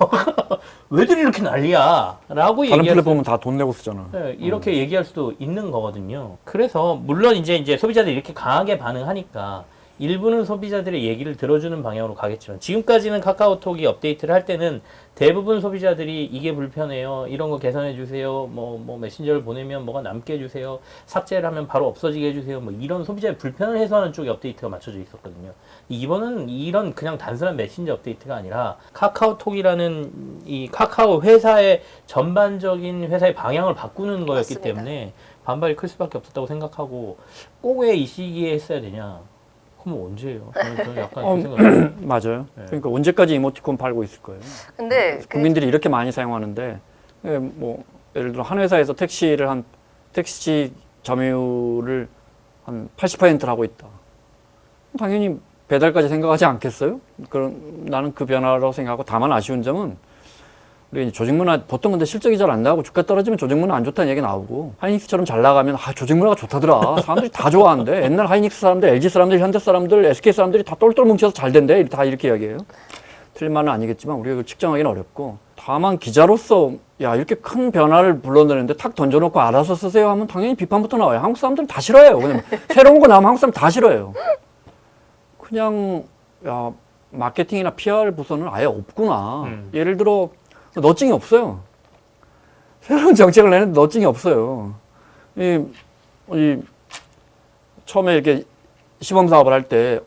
왜들 이렇게 난리야? 라고 다른 얘기할 플랫폼은 다 돈 내고 쓰잖아. 네, 이렇게 얘기할 수도 있는 거거든요. 그래서 물론 이제 소비자들이 이렇게 강하게 반응하니까 일부는 소비자들의 얘기를 들어주는 방향으로 가겠지만 지금까지는 카카오톡이 업데이트를 할 때는 대부분 소비자들이 이게 불편해요. 이런 거 개선해 주세요. 뭐 메신저를 보내면 뭐가 남게 해주세요. 삭제를 하면 바로 없어지게 해주세요. 뭐 이런 소비자의 불편을 해소하는 쪽에 업데이트가 맞춰져 있었거든요. 이번은 이런 그냥 단순한 메신저 업데이트가 아니라 카카오톡이라는 이 카카오 회사의 전반적인 회사의 방향을 바꾸는 거였기 맞습니다. 때문에 반발이 클 수밖에 없었다고 생각하고 꼭 왜 이 시기에 했어야 되냐? 그럼 언제예요? 저는 약간 그 생각. 맞아요. 네. 그러니까 언제까지 이모티콘 팔고 있을 거예요. 근데 국민들이 이렇게 많이 사용하는데 뭐 예를 들어 한 회사에서 택시 점유율을 한 80%를 하고 있다. 당연히 배달까지 생각하지 않겠어요? 그런 나는 그 변화라고 생각하고 다만 아쉬운 점은 우리 조직 문화 보통 근데 실적이 잘 안 나오고 주가 떨어지면 조직 문화 안 좋다는 얘기 나오고 하이닉스처럼 잘 나가면 조직 문화가 좋다더라. 사람들이 다 좋아한대. 옛날 하이닉스 사람들, LG 사람들, 현대 사람들, SK 사람들이 다 똘똘 뭉쳐서 잘 된대. 다 이렇게 이야기해요. 틀린 말은 아니겠지만 우리가 그걸 측정하기는 어렵고 다만 기자로서 야 이렇게 큰 변화를 불러내는데 탁 던져놓고 알아서 쓰세요 하면 당연히 비판부터 나와요. 한국 사람들은 다 싫어해요. 그냥 새로운 거 나오면 한국 사람 다 싫어해요. 그냥 야 마케팅이나 PR 부서는 아예 없구나. 예를 들어 너증이 없어요. 새로운 정책을 내는데 너증이 없어요. 이 처음에 이렇게 시범 사업을 할 때,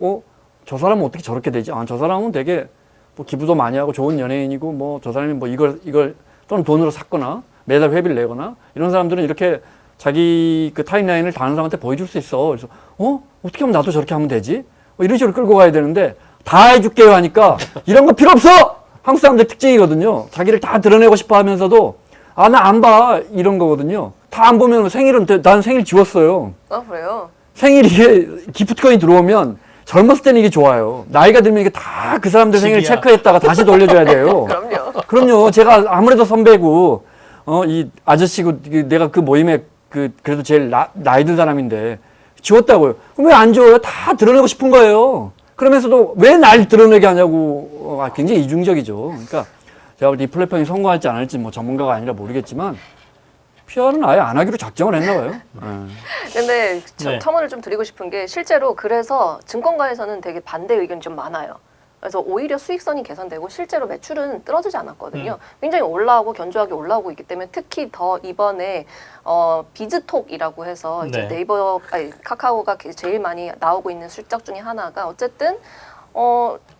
저 사람은 어떻게 저렇게 되지? 저 사람은 되게 뭐 기부도 많이 하고 좋은 연예인이고 뭐 저 사람이 뭐 이걸 또는 돈으로 샀거나 매달 회비를 내거나 이런 사람들은 이렇게 자기 그 타임라인을 다른 사람한테 보여줄 수 있어. 그래서 어떻게 하면 나도 저렇게 하면 되지? 이런 식으로 끌고 가야 되는데 다 해줄게요 하니까 이런 거 필요 없어! 한국 사람들 특징이거든요. 자기를 다 드러내고 싶어 하면서도 나 안 봐 이런 거거든요. 다 안 보면 난 생일 지웠어요. 그래요? 생일 이게 기프트콘이 들어오면 젊었을 때는 이게 좋아요. 나이가 들면 이게 다 그 사람들 생일 집이야. 체크했다가 다시 돌려줘야 돼요. 그럼요. 제가 아무래도 선배고 이 아저씨고 내가 그 모임에 그래도 제일 나이 든 사람인데 지웠다고요. 그럼 왜 안 지워요? 다 드러내고 싶은 거예요. 그러면서도 왜 날 드러내게 하냐고. 굉장히 이중적이죠. 그러니까 제가 볼 때 이 플랫폼이 성공할지 안 할지 뭐 전문가가 아니라 모르겠지만 PR은 아예 안 하기로 작정을 했나 봐요. 근데 네. 첨언을 좀 드리고 싶은 게 실제로 그래서 증권가에서는 되게 반대 의견이 좀 많아요. 그래서 오히려 수익성이 개선되고 실제로 매출은 떨어지지 않았거든요. 굉장히 올라오고 견조하게 올라오고 있기 때문에 특히 더 이번에 비즈톡이라고 해서 이제 네. 카카오가 제일 많이 나오고 있는 실적 중에 하나가 어쨌든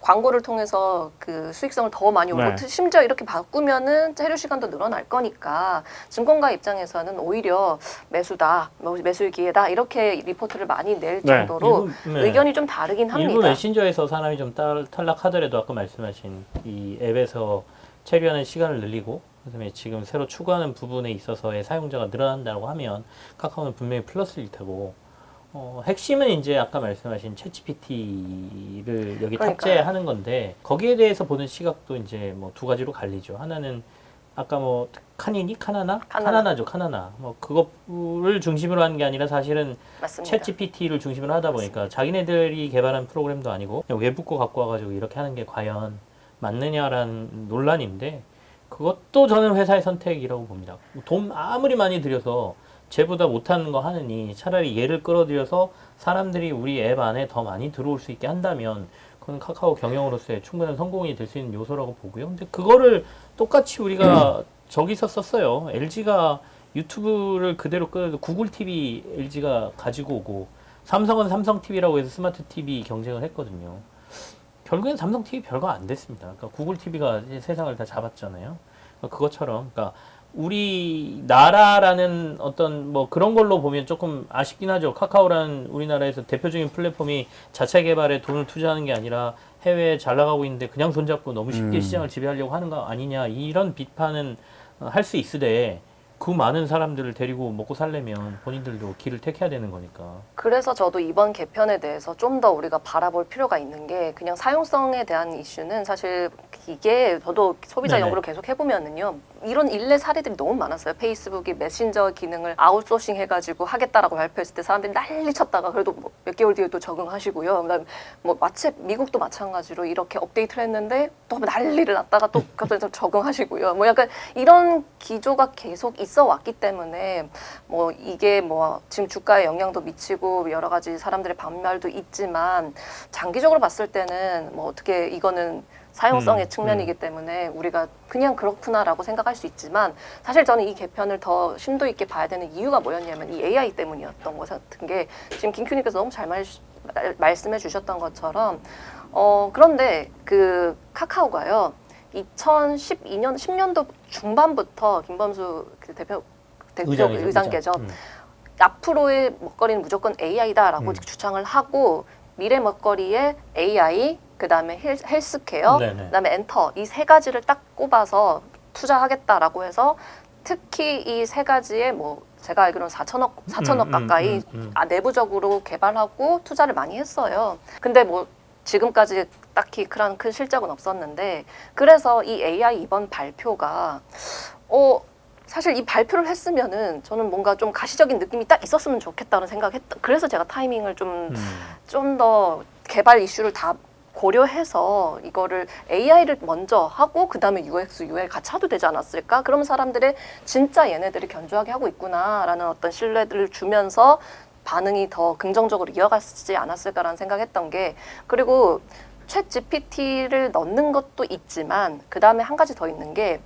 광고를 통해서 그 수익성을 더 많이 올리고 네. 심지어 이렇게 바꾸면은 체류 시간도 늘어날 거니까 증권가 입장에서는 오히려 매수다, 매수의 기회다 이렇게 리포트를 많이 낼 네. 정도로 네. 의견이 좀 다르긴 합니다. 일부 메신저에서 사람이 좀 탈락하더라도 아까 말씀하신 이 앱에서 체류하는 시간을 늘리고 그다음에 지금 새로 추구하는 부분에 있어서의 사용자가 늘어난다고 하면 카카오는 분명히 플러스일 테고 핵심은 이제 아까 말씀하신 챗GPT를 여기 그러니까요. 탑재하는 건데 거기에 대해서 보는 시각도 이제 뭐 두 가지로 갈리죠. 하나는 아까 뭐 카나나죠. 뭐 그거를 중심으로 하는 게 아니라 사실은 맞습니다. 챗GPT를 중심으로 하다 보니까 자기네들이 개발한 프로그램도 아니고 그냥 외부 거 갖고 와가지고 이렇게 하는 게 과연 맞느냐라는 논란인데 그것도 저는 회사의 선택이라고 봅니다. 돈 아무리 많이 들여서 쟤보다 못하는 거 하느니 차라리 얘를 끌어들여서 사람들이 우리 앱 안에 더 많이 들어올 수 있게 한다면 그건 카카오 경영으로서의 충분한 성공이 될 수 있는 요소라고 보고요. 근데 그거를 똑같이 우리가 저기서 썼어요. LG가 유튜브를 그대로 구글 TV LG가 가지고 오고 삼성은 삼성 TV라고 해서 스마트 TV 경쟁을 했거든요. 결국엔 삼성 TV 별거 안 됐습니다. 그러니까 구글 TV가 세상을 다 잡았잖아요. 그러니까 그것처럼 그러니까 우리나라라는 어떤 뭐 그런 걸로 보면 조금 아쉽긴 하죠. 카카오라는 우리나라에서 대표적인 플랫폼이 자체 개발에 돈을 투자하는 게 아니라 해외에 잘 나가고 있는데 그냥 손잡고 너무 쉽게 시장을 지배하려고 하는 거 아니냐 이런 비판은 할 수 있으되 그 많은 사람들을 데리고 먹고 살려면 본인들도 길을 택해야 되는 거니까. 그래서 저도 이번 개편에 대해서 좀 더 우리가 바라볼 필요가 있는 게 그냥 사용성에 대한 이슈는 사실 이게 저도 소비자 네네. 연구를 계속 해보면은요. 이런 일례 사례들이 너무 많았어요. 페이스북이 메신저 기능을 아웃소싱 해가지고 하겠다라고 발표했을 때 사람들이 난리 쳤다가 그래도 뭐 몇 개월 뒤에 또 적응하시고요. 그다음에 뭐 마치 미국도 마찬가지로 이렇게 업데이트를 했는데 또 난리를 났다가 또 갑자기 또 적응하시고요. 뭐 약간 이런 기조가 계속 있어 왔기 때문에 뭐 이게 뭐 지금 주가에 영향도 미치고 여러 가지 사람들의 반발도 있지만 장기적으로 봤을 때는 뭐 어떻게 이거는 사용성의 측면이기 때문에 우리가 그냥 그렇구나라고 생각할 수 있지만 사실 저는 이 개편을 더 심도 있게 봐야 되는 이유가 뭐였냐면 이 AI 때문이었던 것 같은 게 지금 김큐님께서 너무 잘 말씀해 주셨던 것처럼 그런데 그 카카오가요 2012년 10년도 중반부터 김범수 그 의장께서 앞으로의 먹거리는 무조건 AI다라고 주창을 하고 미래 먹거리에 AI, 그다음에 헬스케어, 네네. 그다음에 엔터 이 세 가지를 딱 꼽아서 투자하겠다라고 해서 특히 이 세 가지에 뭐 제가 알기로는 4천억 가까이 내부적으로 개발하고 투자를 많이 했어요. 근데 뭐 지금까지 딱히 그런 큰 실적은 없었는데 그래서 이 AI 이번 발표가 사실 이 발표를 했으면은 저는 뭔가 좀 가시적인 느낌이 딱 있었으면 좋겠다는 생각했다. 그래서 제가 타이밍을 좀 더 개발 이슈를 다 고려해서 이거를 AI를 먼저 하고 그다음에 UX, UI 같이 하도 되지 않았을까? 그러면 사람들의 진짜 얘네들이 견조하게 하고 있구나라는 어떤 신뢰를 주면서 반응이 더 긍정적으로 이어갔지 않았을까라는 생각했던 게 그리고 챗 GPT를 넣는 것도 있지만 그다음에 한 가지 더 있는 게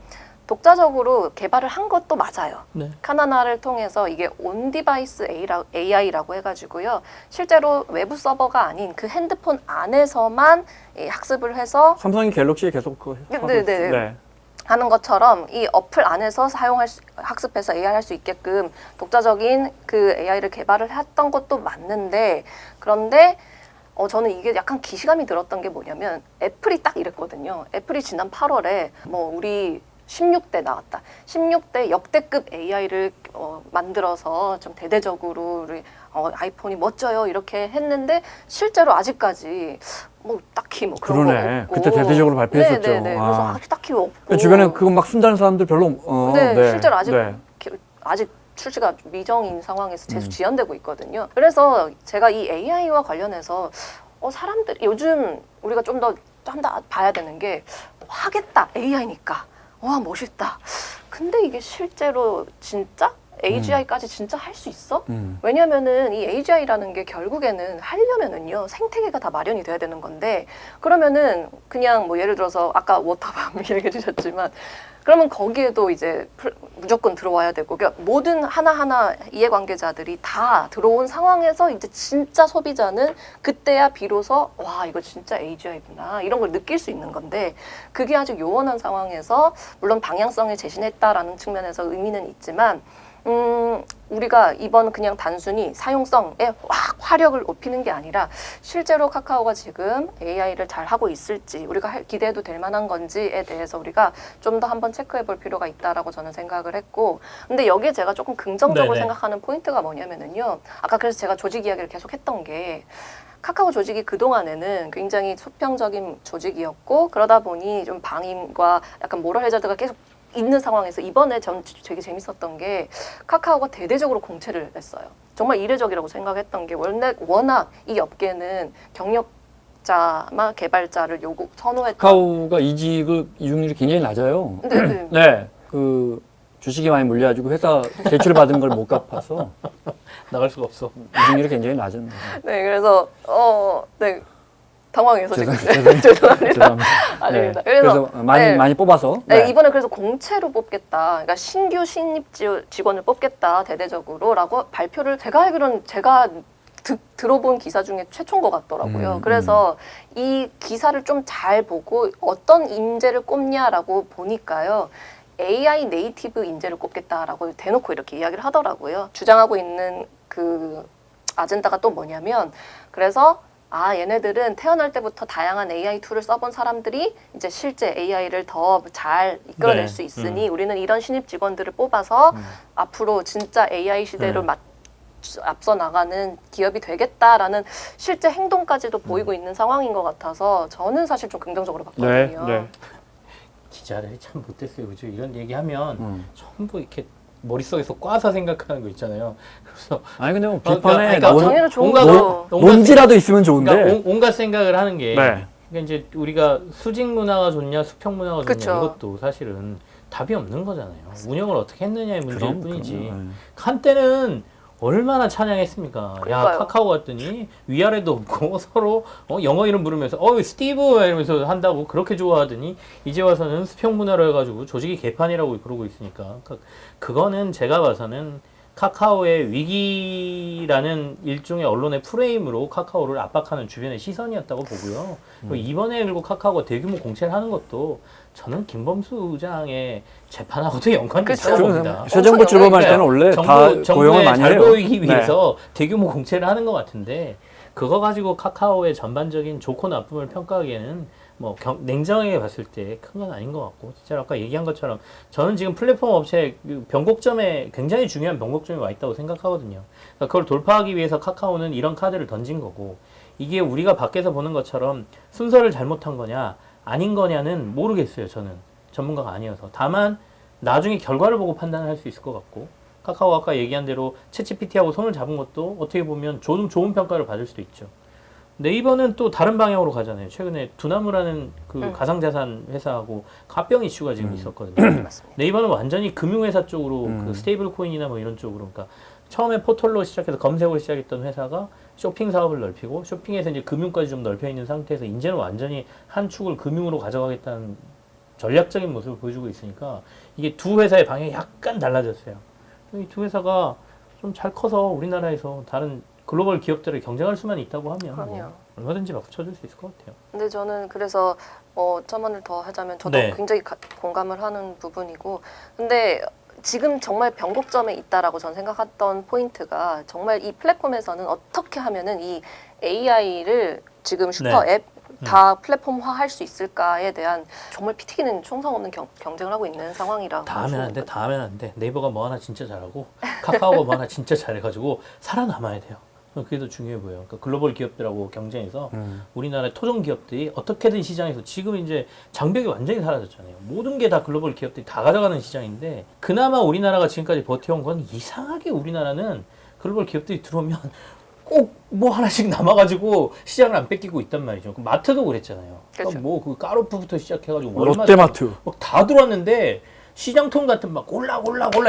독자적으로 개발을 한 것도 맞아요. 네. 카나나를 통해서 이게 온디바이스 AI라고 해가지고요. 실제로 외부 서버가 아닌 그 핸드폰 안에서만 학습을 해서 삼성이 갤럭시에 계속 그거 하고 네네. 있어요. 네. 하는 것처럼 이 어플 안에서 학습해서 AI 할 수 있게끔 독자적인 그 AI를 개발을 했던 것도 맞는데 그런데 저는 이게 약간 기시감이 들었던 게 뭐냐면 애플이 딱 이랬거든요. 애플이 지난 8월에 뭐 우리 16대 나왔다. 16대 역대급 AI를 만들어서 좀 대대적으로 우리 아이폰이 멋져요 이렇게 했는데 실제로 아직까지 뭐 딱히 뭐 그런 그러네. 거 없고 그때 대대적으로 발표했었죠. 네네네. 그래서 아. 아직 딱히 없고 주변에 그거 막 쓴다는 사람들 별로 네, 실제로 아직 네. 아직 출시가 미정인 상황에서 계속 지연되고 있거든요. 그래서 제가 이 AI와 관련해서 사람들 요즘 우리가 좀 더 봐야 되는 게 하겠다 AI니까 와 멋있다. 근데 이게 실제로 진짜 AGI까지 진짜 할 수 있어? 왜냐면은 이 AGI라는 게 결국에는 하려면은요 생태계가 다 마련이 돼야 되는 건데 그러면은 그냥 뭐 예를 들어서 아까 워터밤 얘기해 주셨지만 그러면 거기에도 이제 무조건 들어와야 되고 그러니까 모든 하나하나 이해관계자들이 다 들어온 상황에서 이제 진짜 소비자는 그때야 비로소 와 이거 진짜 AGI구나 이런 걸 느낄 수 있는 건데 그게 아직 요원한 상황에서 물론 방향성을 제시했다라는 측면에서 의미는 있지만 우리가 이번 그냥 단순히 사용성에 확 화력을 높이는 게 아니라 실제로 카카오가 지금 AI를 잘 하고 있을지 우리가 기대해도 될 만한 건지에 대해서 우리가 좀 더 한번 체크해 볼 필요가 있다라고 저는 생각을 했고 근데 여기에 제가 조금 긍정적으로 네네. 생각하는 포인트가 뭐냐면은요 아까 그래서 제가 조직 이야기를 계속 했던 게 카카오 조직이 그동안에는 굉장히 수평적인 조직이었고 그러다 보니 좀 방임과 약간 모럴 해저드가 계속 있는 상황에서 이번에 전 되게 재밌었던 게 카카오가 대대적으로 공채를 냈어요. 정말 이례적이라고 생각했던 게 워낙 이 업계는 경력자나 개발자를 선호했던 카카오가 이직률이 굉장히 낮아요. 네. 네, 그 주식이 많이 물려가지고 회사 대출 받은 걸 못 갚아서 나갈 수가 없어. 이직률이 굉장히 낮은. 네, 그래서 네. 당황해서 지금 죄송합니다. 죄송합니다. 아닙니다. 네, 그래서 네. 많이 뽑아서 네, 이번에 그래서 공채로 뽑겠다. 그러니까 신규 신입 직원을 뽑겠다. 대대적으로라고 발표를 제가 알기로는 제가 들어본 기사 중에 최초인 것 같더라고요. 그래서 이 기사를 좀 잘 보고 어떤 인재를 꼽냐라고 보니까요. AI 네이티브 인재를 꼽겠다라고 대놓고 이렇게 이야기를 하더라고요. 주장하고 있는 그 아젠다가 또 뭐냐면 그래서 얘네들은 태어날 때부터 다양한 AI 툴을 써본 사람들이 이제 실제 AI를 더 잘 이끌어낼 네. 수 있으니 우리는 이런 신입 직원들을 뽑아서 앞으로 진짜 AI 시대로 앞서 나가는 기업이 되겠다라는 실제 행동까지도 보이고 있는 상황인 것 같아서 저는 사실 좀 긍정적으로 봤거든요. 네. 기자들이 참 못됐어요, 그죠? 이런 얘기하면 전부 이렇게 머릿속에서 꽈서 생각하는 거 있잖아요. 그래서 아니 근데 뭐 그러니까 비판에 당연히 좋은 거죠. 논지라도 있으면 좋은데. 그러니까 온갖 생각을 하는 게 네. 그러니까 이제 우리가 수직 문화가 좋냐 수평 문화가 좋냐 그쵸. 이것도 사실은 답이 없는 거잖아요. 운영을 어떻게 했느냐의 문제일 뿐이지. 그럼요. 한때는 얼마나 찬양했습니까? 야, 그러니까요. 카카오 갔더니 위아래도 없고 서로 영어 이름 부르면서 스티브 이러면서 한다고 그렇게 좋아하더니 이제 와서는 수평 문화로 해가지고 조직이 개판이라고 그러고 있으니까 그거는 제가 봐서는 카카오의 위기라는 일종의 언론의 프레임으로 카카오를 압박하는 주변의 시선이었다고 보고요. 그리고 이번에 그리고 카카오가 대규모 공채를 하는 것도 저는 김범수 의장의 재판하고도 연관이 그쵸. 있다고 봅니다. 새 정부 출범할 때는 원래 다 고용을 정부에 많이 잘 해요. 보이기 네. 위해서 대규모 공채를 하는 것 같은데 그거 가지고 카카오의 전반적인 좋고 나쁨을 평가하기에는 뭐 냉정하게 봤을 때 큰 건 아닌 것 같고 진짜 아까 얘기한 것처럼 저는 지금 플랫폼 업체의 변곡점에 굉장히 중요한 변곡점이 와 있다고 생각하거든요. 그러니까 그걸 돌파하기 위해서 카카오는 이런 카드를 던진 거고 이게 우리가 밖에서 보는 것처럼 순서를 잘못한 거냐 아닌 거냐는 모르겠어요. 저는 전문가가 아니어서. 다만 나중에 결과를 보고 판단을 할 수 있을 것 같고 카카오가 아까 얘기한 대로 챗GPT하고 손을 잡은 것도 어떻게 보면 좋은 평가를 받을 수도 있죠. 네이버는 또 다른 방향으로 가잖아요. 최근에 두나무라는 그 가상자산 회사하고 갑병 이슈가 지금 있었거든요. 네이버는 완전히 금융회사 쪽으로 그 스테이블 코인이나 뭐 이런 쪽으로 그러니까 처음에 포털로 시작해서 검색으로 시작했던 회사가 쇼핑 사업을 넓히고 쇼핑에서 이제 금융까지 좀 넓혀 있는 상태에서 이제는 완전히 한 축을 금융으로 가져가겠다는 전략적인 모습을 보여주고 있으니까 이게 두 회사의 방향이 약간 달라졌어요. 이 두 회사가 좀 잘 커서 우리나라에서 다른 글로벌 기업들을 경쟁할 수만 있다고 하면 뭐 그럼요. 얼마든지 맞춰줄 수 있을 것 같아요. 근데 저는 그래서 첨언을 더 하자면 저도 네. 굉장히 공감을 하는 부분이고 근데 지금 정말 변곡점에 있다라고 저는 생각했던 포인트가 정말 이 플랫폼에서는 어떻게 하면은 이 AI를 지금 슈퍼 네. 앱 다 플랫폼화 할 수 있을까에 대한 정말 피 튀기는 총성 없는 경쟁을 하고 있는 상황이라 다 하면 안 돼, 다 하면 안 돼. 네이버가 뭐 하나 진짜 잘하고 카카오가 뭐 하나 진짜 잘해가지고 살아남아야 돼요. 그게 더 중요해 보여요. 그러니까 글로벌 기업들하고 경쟁해서 우리나라의 토종 기업들이 어떻게든 시장에서 지금 이제 장벽이 완전히 사라졌잖아요. 모든 게 다 글로벌 기업들이 다 가져가는 시장인데 그나마 우리나라가 지금까지 버텨온 건 이상하게 우리나라는 글로벌 기업들이 들어오면 꼭 뭐 하나씩 남아가지고 시장을 안 뺏기고 있단 말이죠. 그 마트도 그랬잖아요. 그렇죠. 뭐 그 까르푸부터 시작해가지고 롯데마트. 막 다 들어왔는데 시장통 같은 막 골라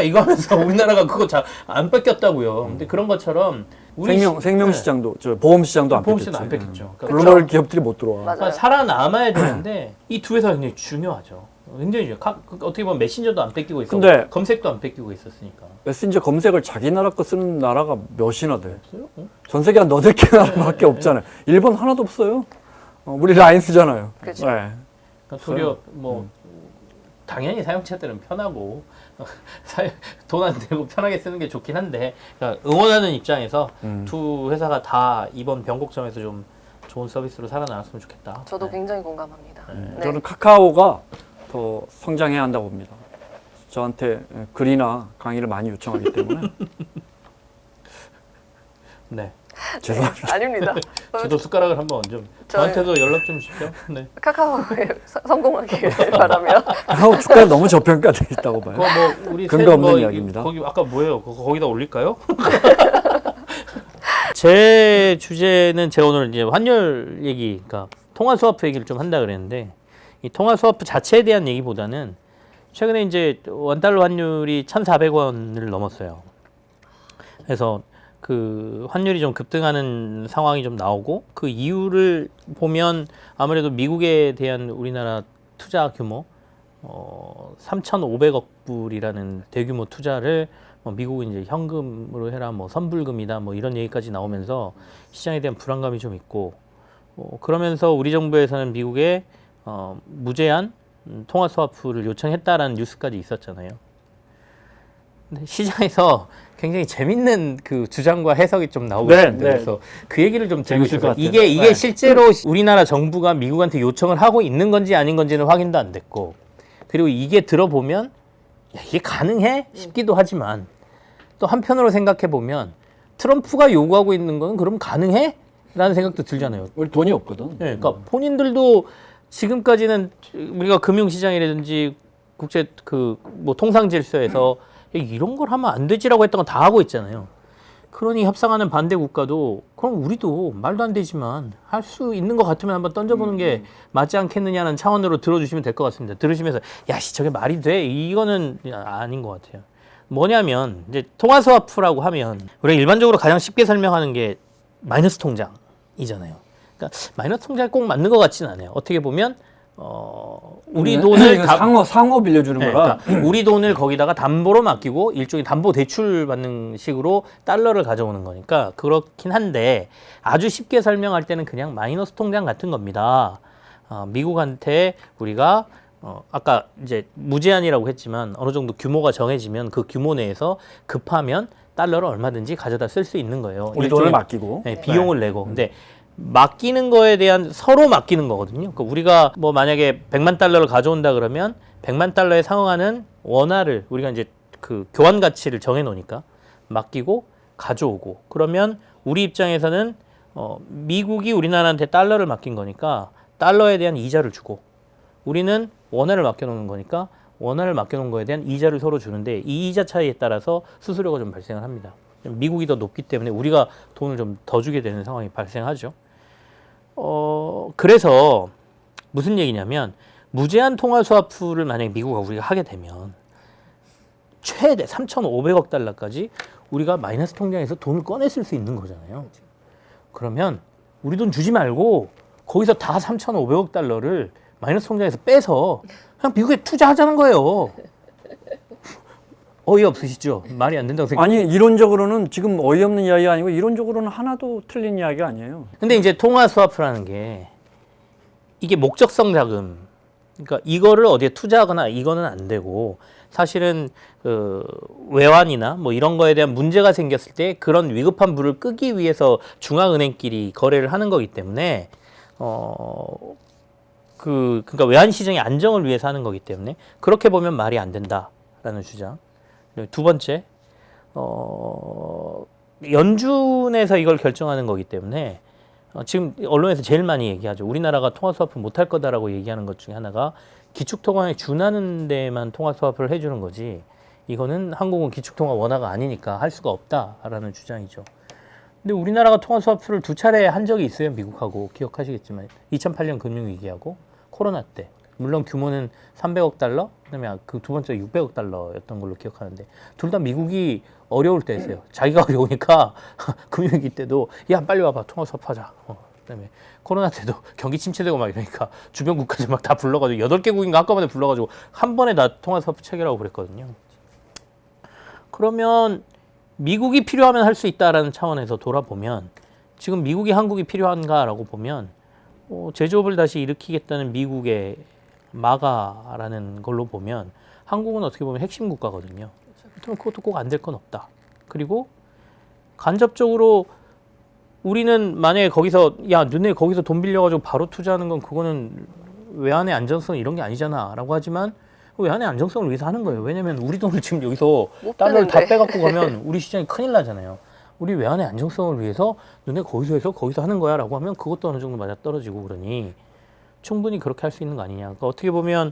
이거 하면서 우리나라가 그거 잘 안 뺏겼다고요. 근데 그런 것처럼 우리 생명시장도 저 보험시장도 안 보험시장도 뺏겼지. 안 뺏겼죠. 그러니까 글로벌 기업들이 못 들어와. 맞아요. 그러니까 살아남아야 되는데 이 두 회사가 굉장히 중요하죠. 굉장히 중요해요. 어떻게 보면 메신저도 안 뺏기고 있었고 근데 검색도 안 뺏기고 있었으니까. 메신저 검색을 자기 나라 거 쓰는 나라가 몇이나 돼? 없어요? 응? 전 세계 한 8개 나라밖에 없잖아요. 일본 하나도 없어요. 우리 라인 쓰잖아요. 그렇죠. 네. 그러니까 도리어 뭐 당연히 사용자들은 편하고 돈 안 들고 편하게 쓰는 게 좋긴 한데 그러니까 응원하는 입장에서 두 회사가 다 이번 변곡점에서 좀 좋은 서비스로 살아나왔으면 좋겠다. 저도 네. 굉장히 공감합니다. 네. 저는 카카오가 더 성장해야 한다고 봅니다. 저한테 글이나 강의를 많이 요청하기 때문에 네. 죄송합니다. 아닙니다. 저도 숟가락을 한번 얹좀 저한테도 연락 좀 주십시오. 네. 카카오에 성공하길 바라며 카카오 주가 너무 저평가돼 있다고 봐요. 그거 뭐 우리 근거 셋 없는 뭐 이야기입니다. 거기 아까 뭐예요? 거기다 올릴까요? 제 주제는 제가 오늘 이제 환율 얘기, 그러니까 통화 스와프 얘기를 좀 한다 그랬는데 이 통화 스와프 자체에 대한 얘기보다는 최근에 이제 원달러 환율이 1,400원을 넘었어요. 그래서 그 환율이 좀 급등하는 상황이 좀 나오고 그 이유를 보면 아무래도 미국에 대한 우리나라 투자 규모 3,500억 불이라는 대규모 투자를 미국은 이제 현금으로 해라, 뭐 선불금이다, 뭐 이런 얘기까지 나오면서 시장에 대한 불안감이 좀 있고, 그러면서 우리 정부에서는 미국에 무제한 통화 스와프를 요청했다라는 뉴스까지 있었잖아요. 근데 시장에서 굉장히 재밌는 그 주장과 해석이 좀 나오고 네, 있습니다. 네. 그래서 그 얘기를 좀 드리고 재밌을 것 싶어요. 같아요. 이게 네. 실제로 우리나라 정부가 미국한테 요청을 하고 있는 건지 아닌 건지는 확인도 안 됐고, 그리고 이게 들어보면 야, 이게 가능해? 싶기도 하지만 또 한편으로 생각해 보면 트럼프가 요구하고 있는 건 그럼 가능해? 라는 생각도 들잖아요. 우리 돈이 없거든. 네, 그러니까 본인들도 지금까지는 우리가 금융시장이라든지 국제 뭐 통상질서에서 이런 걸 하면 안 되지라고 했던 건 다 하고 있잖아요. 그러니 협상하는 반대 국가도 그럼 우리도 말도 안 되지만 할 수 있는 것 같으면 한번 던져보는 게 맞지 않겠느냐는 차원으로 들어주시면 될 것 같습니다. 들으시면서 저게 말이 돼? 이거는 아닌 것 같아요. 뭐냐면 이제 통화스와프라고 하면 우리가 일반적으로 가장 쉽게 설명하는 게 마이너스 통장이잖아요. 그러니까 마이너스 통장이 꼭 맞는 것 같지는 않아요. 어떻게 보면 우리 돈을 상호 빌려주는 네, 거라. 그러니까 우리 돈을 거기다가 담보로 맡기고 일종의 담보 대출 받는 식으로 달러를 가져오는 거니까 그렇긴 한데 아주 쉽게 설명할 때는 그냥 마이너스 통장 같은 겁니다. 미국한테 우리가 아까 이제 무제한이라고 했지만 어느 정도 규모가 정해지면 그 규모 내에서 급하면 달러를 얼마든지 가져다 쓸 수 있는 거예요. 우리 돈을 맡기고. 네, 비용을 내고. 근데 맡기는 거에 대한 서로 맡기는 거거든요. 그러니까 우리가 뭐 만약에 100만 달러를 가져온다 그러면 100만 달러에 상응하는 원화를 우리가 이제 그 교환 가치를 정해 놓으니까 맡기고 가져오고 그러면 우리 입장에서는 미국이 우리나라한테 달러를 맡긴 거니까 달러에 대한 이자를 주고 우리는 원화를 맡겨 놓는 거니까 원화를 맡겨 놓은 거에 대한 이자를 서로 주는데 이 이자 차이에 따라서 수수료가 좀 발생을 합니다. 미국이 더 높기 때문에 우리가 돈을 좀 더 주게 되는 상황이 발생하죠. 그래서 무슨 얘기냐면 무제한 통화 스와프를 만약에 미국과 우리가 하게 되면 최대 3,500억 달러까지 우리가 마이너스 통장에서 돈을 꺼냈을 수 있는 거잖아요. 그러면 우리 돈 주지 말고 거기서 다 3,500억 달러를 마이너스 통장에서 빼서 그냥 미국에 투자하자는 거예요. 어이없으시죠? 말이 안 된다고 생각해요. 아니 이론적으로는 지금 어이없는 이야기가 아니고 이론적으로는 하나도 틀린 이야기가 아니에요. 근데 이제 통화 스와프라는 게 이게 목적성 자금, 그러니까 이거를 어디에 투자하거나 이거는 안 되고 사실은 외환이나 뭐 이런 거에 대한 문제가 생겼을 때 그런 위급한 불을 끄기 위해서 중앙은행끼리 거래를 하는 거기 때문에 그러니까 외환 시장의 안정을 위해서 하는 거기 때문에 그렇게 보면 말이 안 된다라는 주장. 두 번째, 연준에서 이걸 결정하는 거기 때문에 지금 언론에서 제일 많이 얘기하죠. 우리나라가 통화 스와프 못할 거다라고 얘기하는 것 중에 하나가 기축통화에 준하는 데만 통화 스와프를 해주는 거지 이거는 한국은 기축통화 원화가 아니니까 할 수가 없다라는 주장이죠. 근데 우리나라가 통화 스와프를 두 차례 한 적이 있어요. 미국하고 기억하시겠지만 2008년 금융위기하고 코로나 때. 물론 규모는 300억 달러, 그다음에 그 두 번째 600억 달러였던 걸로 기억하는데 둘 다 미국이 어려울 때였어요. 자기가 어려우니까 금융위기 때도 야 빨리 와봐 통화 스와프하자. 그다음에 코로나 때도 경기 침체되고 막 이러니까 주변 국가들 막 다 불러가지고 8개국인가 한꺼번에 불러가지고 한 번에 다 통화 스와프 체결하고 그랬거든요. 그러면 미국이 필요하면 할 수 있다라는 차원에서 돌아보면 지금 미국이 한국이 필요한가라고 보면 제조업을 다시 일으키겠다는 미국의 마가라는 걸로 보면 한국은 어떻게 보면 핵심 국가거든요. 그렇다면 그것도 꼭 안 될 건 없다. 그리고 간접적으로 우리는 만약에 거기서 너네 거기서 돈 빌려가지고 바로 투자하는 건 그거는 외환의 안정성 이런 게 아니잖아 라고 하지만 외환의 안정성을 위해서 하는 거예요. 왜냐면 우리 돈을 지금 여기서 달러를 다 빼갖고 가면 우리 시장이 큰일 나잖아요. 우리 외환의 안정성을 위해서 너네 거기서 해서 거기서 하는 거야 라고 하면 그것도 어느 정도 맞아떨어지고 그러니 충분히 그렇게 할 수 있는 거 아니냐. 그러니까 어떻게 보면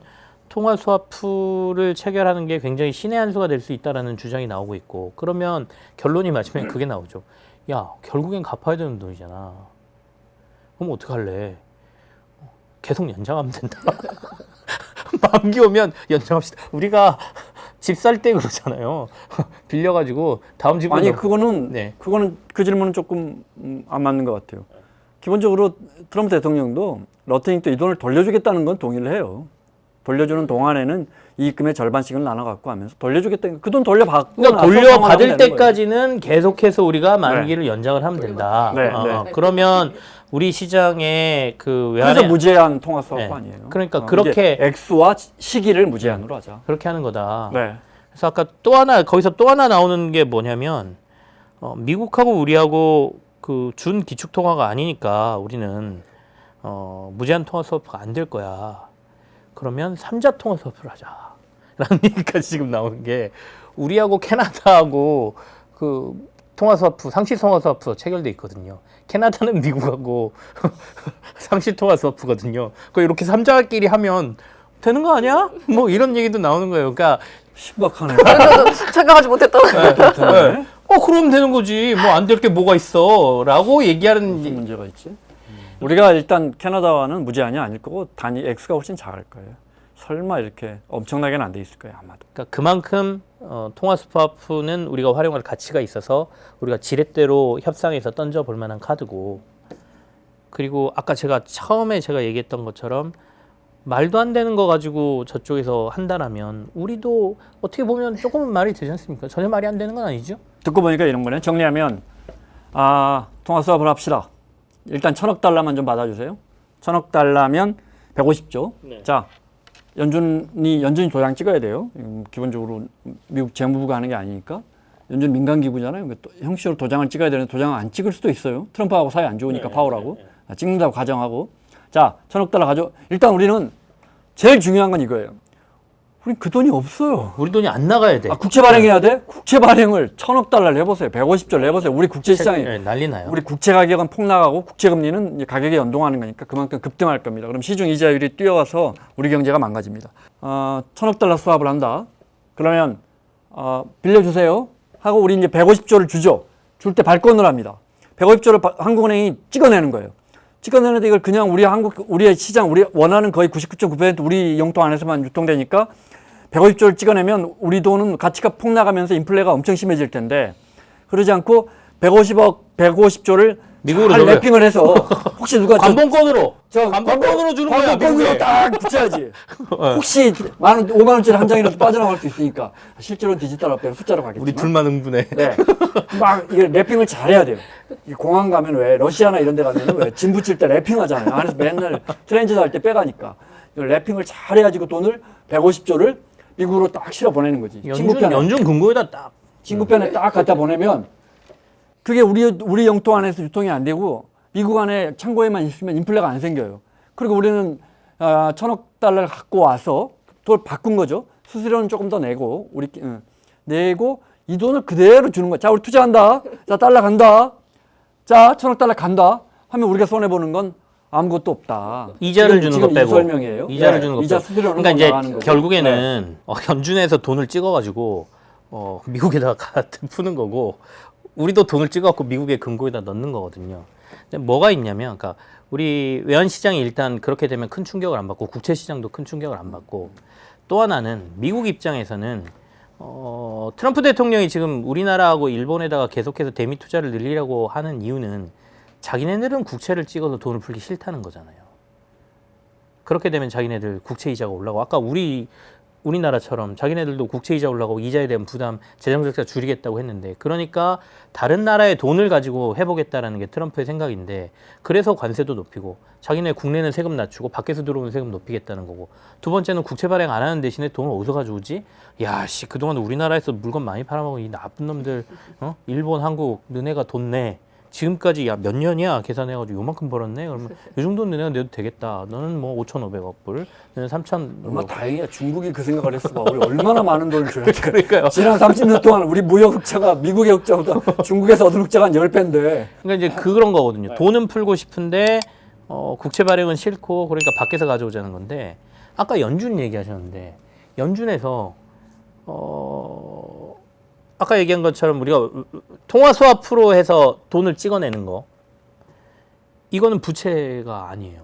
통화 스와프를 체결하는 게 굉장히 신의 한 수가 될 수 있다라는 주장이 나오고 있고 그러면 결론이 맞으면 그게 나오죠. 야 결국엔 갚아야 되는 돈이잖아. 그럼 어떡할래? 계속 연장하면 된다. 만기 오면 연장합시다. 우리가 집 살 때 그러잖아요. 빌려가지고 다음 집으로 아니 그거는 네. 그 질문은 조금 안 맞는 것 같아요. 기본적으로 트럼프 대통령도 러테닝 때 이 돈을 돌려주겠다는 건 동의를 해요. 돌려주는 동안에는 이익금의 절반씩을 나눠 갖고 하면서 돌려주겠다는 그 돈 돌려받고 그러니까 돌려받을 때까지는 계속해서 우리가 만기를 연장을 하면 된다. 네, 그러면 우리 시장의 그 외환의 그래서 무제한 통화 스와프 네. 아니에요. 그러니까 그렇게 액수와 시기를 무제한으로 하자. 그렇게 하는 거다. 네. 그래서 아까 거기서 또 하나 나오는 게 뭐냐면 미국하고 우리하고 그 준 기축 통화가 아니니까 우리는 무제한 통화 스와프가 안 될 거야. 그러면 3자 통화 스와프를 하자. 라는 얘기까지 지금 나오는 게 우리하고 캐나다하고 그 통화스와프, 상시 통화스와프 체결돼 있거든요. 캐나다는 미국하고 상시 통화스와프거든요. 그 이렇게 삼자끼리 하면 되는 거 아니야? 뭐 이런 얘기도 나오는 거예요. 그러니까 신박하네. 생각하지 못했던. 네. 그럼 되는 거지. 뭐 안 될 게 뭐가 있어라고 얘기하는 무슨 문제가 있지? 우리가 일단 캐나다와는 무제한이 아닐 거고 단위 X가 훨씬 작을 거예요. 설마 이렇게 엄청나게는 안 돼 있을 거예요, 아마도. 그러니까 그만큼 통화스와프는 우리가 활용할 가치가 있어서 우리가 지렛대로 협상에서 던져볼 만한 카드고, 그리고 아까 처음에 제가 얘기했던 것처럼 말도 안 되는 거 가지고 저쪽에서 한다라면 우리도 어떻게 보면 조금은 말이 되지 않습니까? 전혀 말이 안 되는 건 아니죠? 듣고 보니까 이런 거네. 정리하면 통화수합을 합시다. 일단 1,000억 달러만 좀 받아주세요. 1,000억 달러면 150조. 네. 자, 연준이 도장 찍어야 돼요. 기본적으로 미국 재무부가 하는 게 아니니까. 연준 민간기구잖아요. 또 형식으로 도장을 찍어야 되는데 도장을 안 찍을 수도 있어요. 트럼프하고 사이 안 좋으니까 파월하고. 찍는다고 가정하고. 자, 1,000억 달러 일단 우리는 제일 중요한 건 이거예요. 우린 그 돈이 없어요. 우리 돈이 안 나가야 돼. 국채 발행해야 돼? 국채 발행을 1,000억 달러를 해보세요. 150조를 해보세요. 우리 국채 시장이 네, 난리 나요. 우리 국채 가격은 폭락하고 국채 금리는 이제 가격에 연동하는 거니까 그만큼 급등할 겁니다. 그럼 시중 이자율이 뛰어가서 우리 경제가 망가집니다. 1,000억 달러 수합을 한다. 그러면 빌려주세요 하고 우리 이제 150조를 주죠. 줄 때 발권을 합니다. 150조를 한국은행이 찍어내는 거예요. 찍어내는데 이걸 그냥 우리의 시장, 우리 원하는 거의 99.9% 우리 영토 안에서만 유통되니까 150조를 찍어내면 우리 돈은 가치가 폭락하면서 인플레가 엄청 심해질 텐데, 그러지 않고 150조를 미국으로 잘 랩핑을 해서 혹시 누가 관본권으로 관본권으로 주는 거야. 관본권으로 미국에. 딱 붙여야지. 혹시 5만 원짜리 한 장이라도 빠져나갈 수 있으니까. 실제로는 디지털 화폐는 숫자로 가겠지만. 우리 둘만 응분해. 네. 막 이게 랩핑을 잘해야 돼요. 이 공항 가면 왜 러시아나 이런 데 가면 왜 짐 붙일 때 랩핑 하잖아요. 안에서 맨날 트랜지트 할 때 빼가니까. 랩핑을 잘해야지 그 돈을 150조를 미국으로 딱 실어 보내는 거지. 연준 금고에다 딱. 친구편에 딱 갖다 보내면 그게 우리 영토 안에서 유통이 안 되고 미국 안에 창고에만 있으면 인플레가 안 생겨요. 그리고 우리는 1,000억 달러를 갖고 와서 돈 바꾼 거죠. 수수료는 조금 더 내고 내고 이 돈을 그대로 주는 거야. 자, 우리 투자한다. 자, 달러 간다. 자, 1,000억 달러 간다. 하면 우리가 손해 보는 건 아무것도 없다. 이자를 주는 거 빼고. 설명이에요. 이자를 주는 거 이자 빼고. 수수료는 그러니까 이제 나가는 거죠. 결국에는 연준에서 돈을 찍어가지고 미국에다가 푸는 거고, 우리도 돈을 찍어갖고 미국의 금고에다 넣는 거거든요. 근데 뭐가 있냐면, 그러니까 우리 외환 시장이 일단 그렇게 되면 큰 충격을 안 받고 국채 시장도 큰 충격을 안 받고, 또 하나는 미국 입장에서는 트럼프 대통령이 지금 우리나라하고 일본에다가 계속해서 대미 투자를 늘리려고 하는 이유는 자기네들은 국채를 찍어서 돈을 풀기 싫다는 거잖아요. 그렇게 되면 자기네들 국채 이자가 올라가고, 아까 우리나라처럼 자기네들도 국채 이자 올라가고 이자에 대한 부담, 재정 적자 줄이겠다고 했는데, 그러니까 다른 나라의 돈을 가지고 해보겠다라는 게 트럼프의 생각인데, 그래서 관세도 높이고 자기네 국내는 세금 낮추고 밖에서 들어오는 세금 높이겠다는 거고, 두 번째는 국채 발행 안 하는 대신에 돈을 어디서 가져오지? 야, 씨, 그동안 우리나라에서 물건 많이 팔아먹은 이 나쁜 놈들, 일본, 한국, 너네가 돈 내. 지금까지 야 몇 년이야 계산해가지고 요만큼 벌었네. 그러면 이 정도는 내가 내도 되겠다. 너는 뭐 5,500억 불, 너는 3,000. 얼마나 다행이야. 중국이 그 생각을 했어 봐. 우리 얼마나 많은 돈을 줘야 돼. 그러니까요. 지난 30년 동안 우리 무역 흑자가 미국의 흑자보다 중국에서 얻은 흑자가 한 10배인데. 그러니까 이제 그런 거거든요. 돈은 풀고 싶은데 국채 발행은 싫고, 그러니까 밖에서 가져오자는 건데, 아까 연준 얘기하셨는데, 연준에서 아까 얘기한 것처럼 우리가 통화 스와프로 해서 돈을 찍어내는 거, 이거는 부채가 아니에요.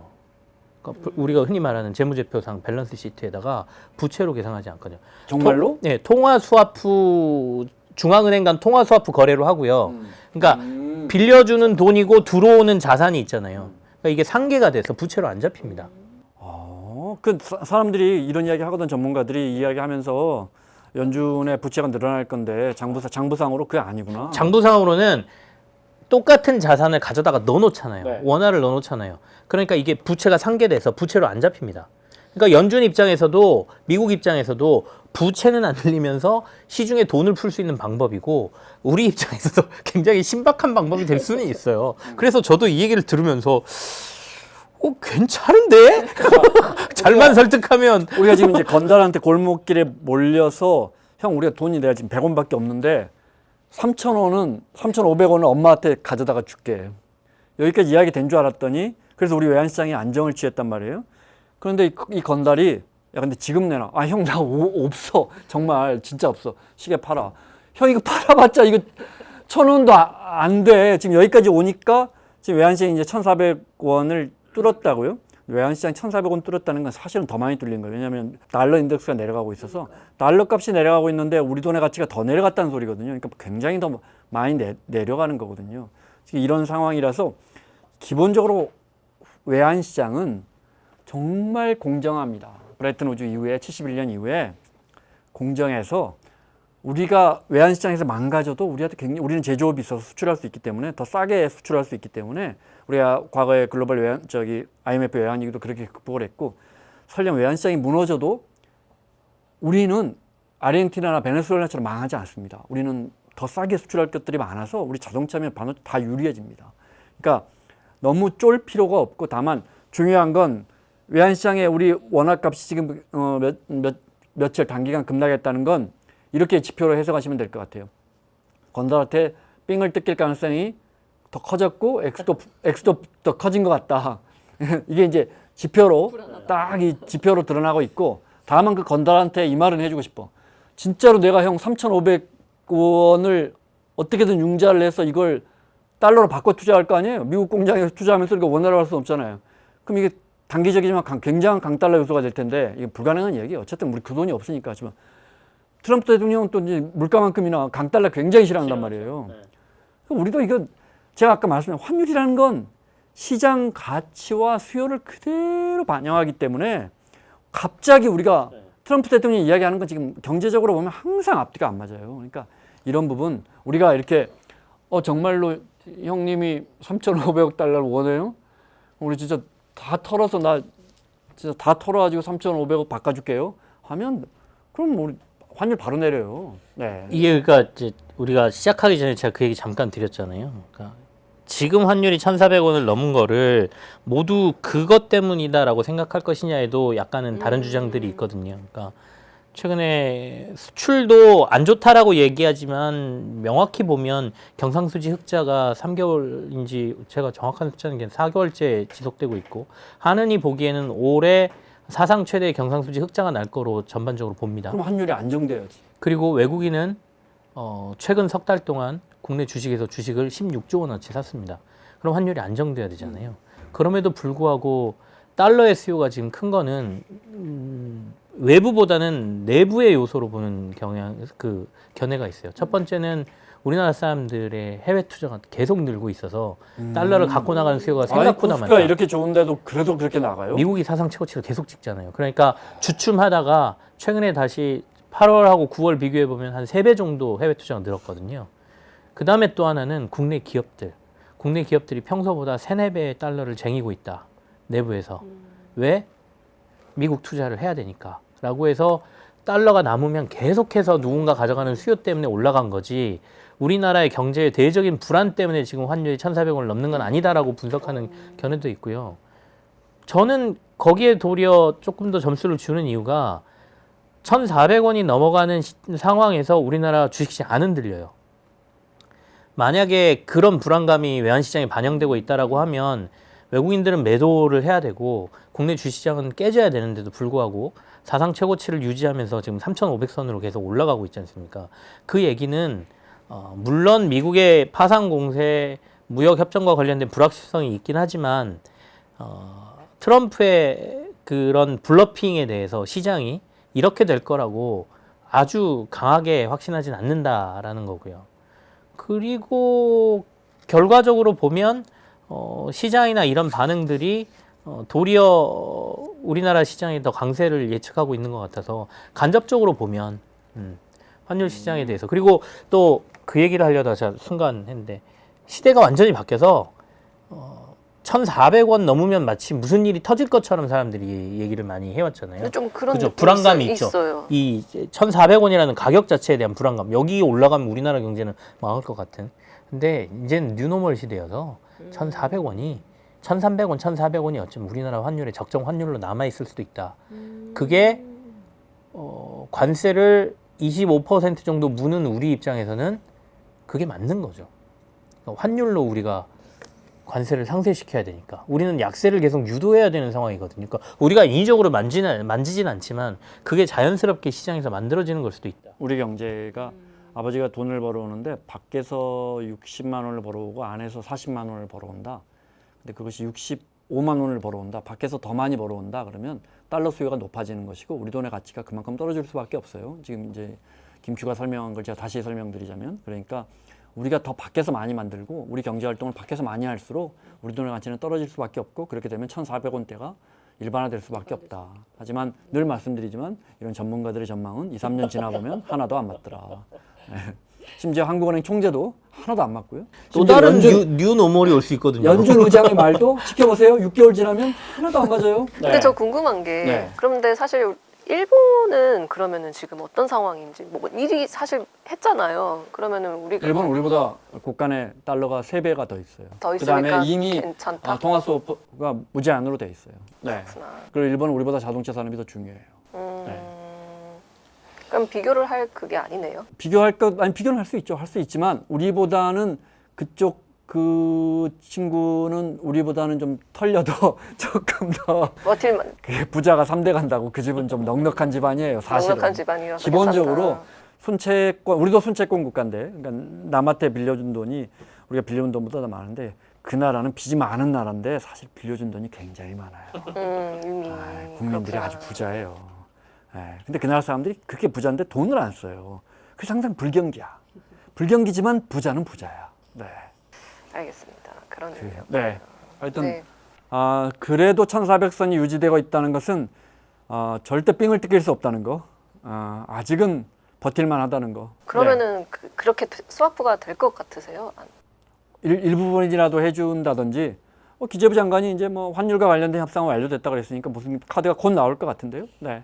그러니까 우리가 흔히 말하는 재무제표상 밸런스 시트에다가 부채로 계산하지 않거든요. 정말로? 네, 통화 스와프, 중앙은행 간 통화 스와프 거래로 하고요. 그러니까 빌려주는 돈이고 들어오는 자산이 있잖아요. 그러니까 이게 상계가 돼서 부채로 안 잡힙니다. 사람들이 이런 이야기 하거든. 전문가들이 이야기하면서 연준의 부채가 늘어날 건데 장부상으로 그게 아니구나. 장부상으로는 똑같은 자산을 가져다가 넣어놓잖아요. 네. 원화를 넣어놓잖아요. 그러니까 이게 부채가 상계돼서 부채로 안 잡힙니다. 그러니까 연준 입장에서도 미국 입장에서도 부채는 안 늘리면서 시중에 돈을 풀 수 있는 방법이고, 우리 입장에서도 굉장히 신박한 방법이 될 수는 있어요. 그래서 저도 이 얘기를 들으면서 괜찮은데? 잘만 설득하면. 우리가 지금 이제 건달한테 골목길에 몰려서, 형, 우리가 돈이 내가 지금 100원밖에 없는데 3,000원은 3,500원을 엄마한테 가져다가 줄게. 여기까지 이야기 된 줄 알았더니 그래서 우리 외환시장이 안정을 취했단 말이에요. 그런데 이 건달이 야 근데 지금 내놔. 아 형 나 없어. 정말 진짜 없어. 시계 팔아. 형 이거 팔아봤자 이거 1,000원도 안 돼. 지금 여기까지 오니까 지금 외환시장이 이제 1,400원을 뚫었다고요. 외환시장 1,400원 뚫었다는 건 사실은 더 많이 뚫린 거예요. 왜냐하면 달러 인덱스가 내려가고 있어서 달러 값이 내려가고 있는데 우리 돈의 가치가 더 내려갔다는 소리거든요. 그러니까 굉장히 더 많이 내려가는 거거든요. 지금 이런 상황이라서 기본적으로 외환시장은 정말 공정합니다. 브레튼 우즈 이후에 71년 이후에 공정해서 우리가 외환시장에서 망가져도 우리는 제조업이 있어서 수출할 수 있기 때문에 더 싸게 수출할 수 있기 때문에 우리가 과거에 글로벌 IMF 외환위기도 그렇게 극복을 했고 설령 외환시장이 무너져도 우리는 아르헨티나나 베네수엘라처럼 망하지 않습니다. 우리는 더 싸게 수출할 것들이 많아서 우리 자동차면 반도체 다 유리해집니다. 그러니까 너무 쫄 필요가 없고 다만 중요한 건 외환시장에 우리 원화값이 지금 며칠 단기간 급락했다는 건 이렇게 지표로 해석하시면 될 것 같아요. 건달한테 삥을 뜯길 가능성이 더 커졌고 X도 더 커진 것 같다. 이게 이제 지표로 딱 이 지표로 드러나고 있고 다만 그 건달한테 이 말은 해주고 싶어. 진짜로 내가 형 3,500원을 어떻게든 융자를 해서 이걸 달러로 바꿔 투자할 거 아니에요. 미국 공장에서 투자하면서 이거 원화로 할 수 없잖아요. 그럼 이게 단기적이지만 굉장한 강달러 요소가 될 텐데 이게 불가능한 얘기예요. 어쨌든 우리 그 돈이 없으니까. 하지만 트럼프 대통령은 또 이제 물가만큼이나 강달러 굉장히 싫어한단 말이에요. 그럼 우리도 이거 제가 아까 말씀드린 환율이라는 건 시장 가치와 수요를 그대로 반영하기 때문에 갑자기 우리가 트럼프 대통령이 이야기하는 건 지금 경제적으로 보면 항상 앞뒤가 안 맞아요. 그러니까 이런 부분 우리가 이렇게 정말로 형님이 3,500억 달러를 원해요? 우리 진짜 다 털어서 나 진짜 다 털어가지고 3,500억 바꿔줄게요. 하면 그럼 우리 환율 바로 내려요. 네. 이게 그러니까 이제 우리가 시작하기 전에 제가 그 얘기 잠깐 드렸잖아요. 그러니까 지금 환율이 1,400원을 넘은 거를 모두 그것 때문이다라고 생각할 것이냐에도 약간은 다른 주장들이 있거든요. 그러니까 최근에 수출도 안 좋다라고 얘기하지만 명확히 보면 경상수지 흑자가 3개월인지 제가 정확한 숫자는 4개월째 지속되고 있고 하느니 보기에는 올해 사상 최대 경상수지 흑자가 날 거로 전반적으로 봅니다. 그럼 환율이 안정돼야지. 그리고 외국인은 최근 석 달 동안 국내 주식에서 주식을 16조 원어치 샀습니다. 그럼 환율이 안정돼야 되잖아요. 그럼에도 불구하고 달러의 수요가 지금 큰 거는 외부보다는 내부의 요소로 보는 견해가 있어요. 첫 번째는 우리나라 사람들의 해외 투자가 계속 늘고 있어서 달러를 갖고 나가는 수요가 생각보다 많다. 코스피가 이렇게 좋은데도 그래도 그렇게 나가요? 미국이 사상 최고치를 계속 찍잖아요. 그러니까 주춤하다가 최근에 다시 8월하고 9월 비교해 보면 한 3배 정도 해외 투자가 늘었거든요. 그 다음에 또 하나는 국내 기업들이 평소보다 3, 4배의 달러를 쟁이고 있다. 내부에서. 왜? 미국 투자를 해야 되니까. 라고 해서 달러가 남으면 계속해서 누군가 가져가는 수요 때문에 올라간 거지 우리나라의 경제의 대외적인 불안 때문에 지금 환율이 1,400원을 넘는 건 아니다라고 분석하는 견해도 있고요. 저는 거기에 도리어 조금 더 점수를 주는 이유가 1,400원이 넘어가는 상황에서 우리나라 주식시장 안 흔들려요. 만약에 그런 불안감이 외환시장에 반영되고 있다라고 하면 외국인들은 매도를 해야 되고 국내 주식시장은 깨져야 되는데도 불구하고 사상 최고치를 유지하면서 지금 3,500선으로 계속 올라가고 있지 않습니까? 그 얘기는 물론 미국의 파상 공세, 무역 협정과 관련된 불확실성이 있긴 하지만 트럼프의 그런 블러핑에 대해서 시장이 이렇게 될 거라고 아주 강하게 확신하진 않는다라는 거고요. 그리고 결과적으로 보면 시장이나 이런 반응들이 도리어 우리나라 시장이 더 강세를 예측하고 있는 것 같아서 간접적으로 보면 환율 시장에 대해서 그리고 또 그 얘기를 하려다 제가 순간 했는데 시대가 완전히 바뀌어서 1,400원 넘으면 마치 무슨 일이 터질 것처럼 사람들이 얘기를 많이 해왔잖아요. 좀 그런 그죠? 느낌이 불안감이 있죠. 있어요. 이 1,400원이라는 가격 자체에 대한 불안감. 여기 올라가면 우리나라 경제는 망할 것 같은. 근데 이제는 뉴노멀 시대여서 1,400원이 1,300원, 1,400원이 어쩌면 우리나라 환율의 적정 환율로 남아있을 수도 있다. 그게 관세를 25% 정도 무는 우리 입장에서는 그게 맞는 거죠. 그러니까 환율로 우리가 관세를 상쇄시켜야 되니까 우리는 약세를 계속 유도해야 되는 상황이거든요. 그러니까 우리가 인위적으로 만지진 않지만 그게 자연스럽게 시장에서 만들어지는 걸 수도 있다. 우리 경제가 아버지가 돈을 벌어오는데 밖에서 60만 원을 벌어오고 안에서 40만 원을 벌어온다. 근데 그것이 65만 원을 벌어온다. 밖에서 더 많이 벌어온다. 그러면 달러 수요가 높아지는 것이고 우리 돈의 가치가 그만큼 떨어질 수밖에 없어요. 지금 이제 김큐가 설명한 걸 제가 다시 설명드리자면, 그러니까 우리가 더 밖에서 많이 만들고 우리 경제 활동을 밖에서 많이 할수록 우리 돈의 가치는 떨어질 수밖에 없고, 그렇게 되면 1,400원대가 일반화될 수밖에 없다. 하지만 늘 말씀드리지만 이런 전문가들의 전망은 2, 3년 지나보면 하나도 안 맞더라. 네. 심지어 한국은행 총재도 하나도 안 맞고요. 또 다른 뉴 노멀이 올 수 있거든요. 연준 의장의 말도 지켜보세요. 6개월 지나면 하나도 안 맞아요. 근데 저 궁금한 게 네. 그런데 사실 일본은 그러면은 지금 어떤 상황인지 뭐 일이 사실 했잖아요. 그러면은 우리가 일본 우리보다 국간의 달러가 3배가 더 있어요. 더 있으니까 그다음에 이미 괜찮다. 통화 수업가 무제한으로 돼 있어요. 네. 그렇구나. 그리고 일본은 우리보다 자동차 산업이 더 중요해요. 네. 그럼 비교를 할 그게 아니네요. 비교할 것 아니 비교는 할 수 있죠. 할 수 있지만 우리보다는 그쪽 그 친구는 우리보다는 좀 털려도 조금 더 버틸만 그게 부자가 3대 간다고 그 집은 좀 넉넉한 집안이에요. 사실은. 넉넉한 집안이라서 기본적으로 괜찮다. 손채권 우리도 손채권 국가인데, 그러니까 남한테 빌려준 돈이 우리가 빌려준 돈보다 더 많은데 그 나라는 빚이 많은 나라인데 사실 빌려준 돈이 굉장히 많아요. 이미 국민들이 그렇구나. 아주 부자예요. 근데 그 나라 사람들이 그렇게 부자인데 돈을 안 써요. 그래서 항상 불경기야. 불경기지만 부자는 부자야. 네. 알겠습니다. 그러네요. 네. 하여튼 네. 그래도 1,400선이 유지되고 있다는 것은 절대 삥을 뜯길 수 없다는 거. 아직은 버틸만 하다는 거. 그러면은 그렇게 스와프가 될 것 같으세요? 일부분이라도 해준다든지, 기재부 장관이 이제 뭐 환율과 관련된 협상은 완료됐다 그랬으니까 무슨 카드가 곧 나올 것 같은데요. 네.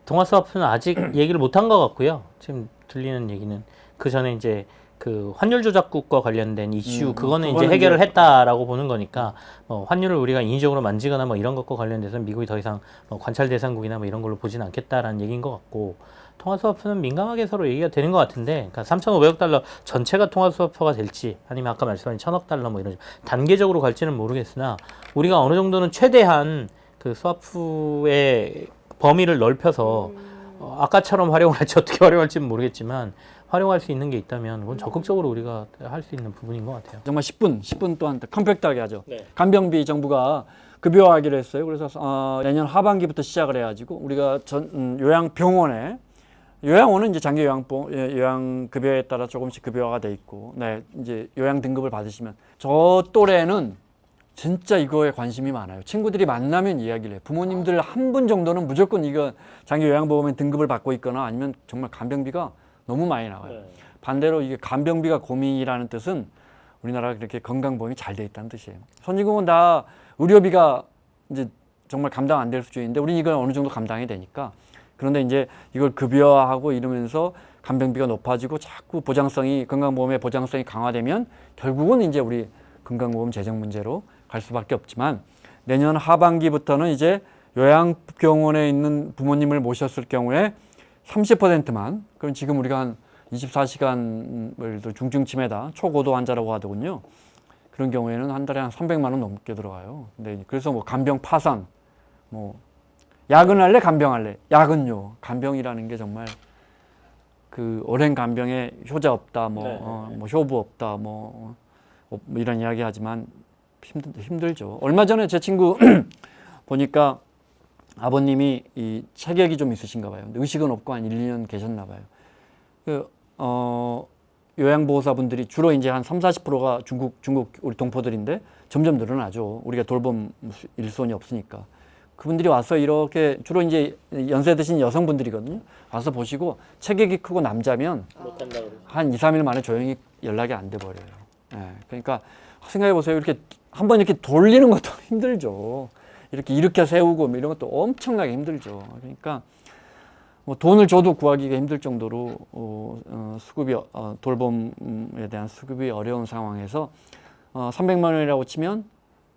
동아 스와프는 아직 얘기를 못한 것 같고요. 지금 들리는 얘기는 그 전에 이제 그 환율 조작국과 관련된 이슈 그거는 이제 해결을 했다라고 보는 거니까 환율을 우리가 인위적으로 만지거나 뭐 이런 것과 관련돼서 미국이 더 이상 뭐 관찰 대상국이나 뭐 이런 걸로 보진 않겠다라는 얘기인 것 같고, 통화 스와프는 민감하게 서로 얘기가 되는 것 같은데, 그러니까 3,500억 달러 전체가 통화 스와프가 될지 아니면 아까 말씀하신 1,000억 달러 뭐 이런 단계적으로 갈지는 모르겠으나 우리가 어느 정도는 최대한 그 스와프의 범위를 넓혀서 아까처럼 활용을 할지 어떻게 활용할지는 모르겠지만 활용할 수 있는 게 있다면 그건 적극적으로 우리가 할 수 있는 부분인 것 같아요. 정말 10분 동안 컴팩트하게 하죠. 네. 간병비 정부가 급여화하기로 했어요. 그래서 내년 하반기부터 시작을 해가지고 우리가 요양병원에, 요양원은 이제 장기 요양급여에 따라 조금씩 급여화가 돼 있고, 네, 이제 요양 등급을 받으시면, 저 또래는 진짜 이거에 관심이 많아요. 친구들이 만나면 이야기를 해요. 부모님들 한 분 정도는 무조건 이거 장기 요양보험에 등급을 받고 있거나 아니면 정말 간병비가 너무 많이 나와요. 네. 반대로 이게 간병비가 고민이라는 뜻은 우리나라가 그렇게 건강보험이 잘 돼 있다는 뜻이에요. 선진국은 다 의료비가 이제 정말 감당 안 될 수준인데 우리는 이걸 어느 정도 감당이 되니까. 그런데 이제 이걸 급여화하고 이러면서 간병비가 높아지고 자꾸 건강보험의 보장성이 강화되면 결국은 이제 우리 건강보험 재정 문제로 갈 수밖에 없지만, 내년 하반기부터는 이제 요양병원에 있는 부모님을 모셨을 경우에 30%만, 그럼 지금 우리가 한 24시간을 중증치매다 초고도 환자라고 하더군요. 그런 경우에는 한 달에 한 300만 원 넘게 들어가요. 근데 그래서 뭐 간병 파산, 뭐 야근할래 간병할래, 야근요. 간병이라는 게 정말 그 오랜 간병에 효자 없다, 뭐 효부 없다, 뭐 이런 이야기 하지만 힘들죠. 얼마 전에 제 친구 보니까 아버님이 이 체격이 좀 있으신가 봐요. 근데 의식은 없고 한 1, 2년 계셨나 봐요. 요양보호사분들이 주로 이제 한 30-40%가 중국 우리 동포들인데 점점 늘어나죠. 우리가 돌봄 일손이 없으니까. 그분들이 와서 이렇게 주로 이제 연세 드신 여성분들이거든요. 와서 보시고 체격이 크고 남자면 한 2, 3일 만에 조용히 연락이 안 돼 버려요. 그러니까 생각해 보세요. 이렇게 한번 이렇게 돌리는 것도 힘들죠. 이렇게 세우고 이런 것도 엄청나게 힘들죠. 그러니까 뭐 돈을 줘도 구하기가 힘들 정도로 수급이 돌봄에 대한 수급이 어려운 상황에서 300만 원이라고 치면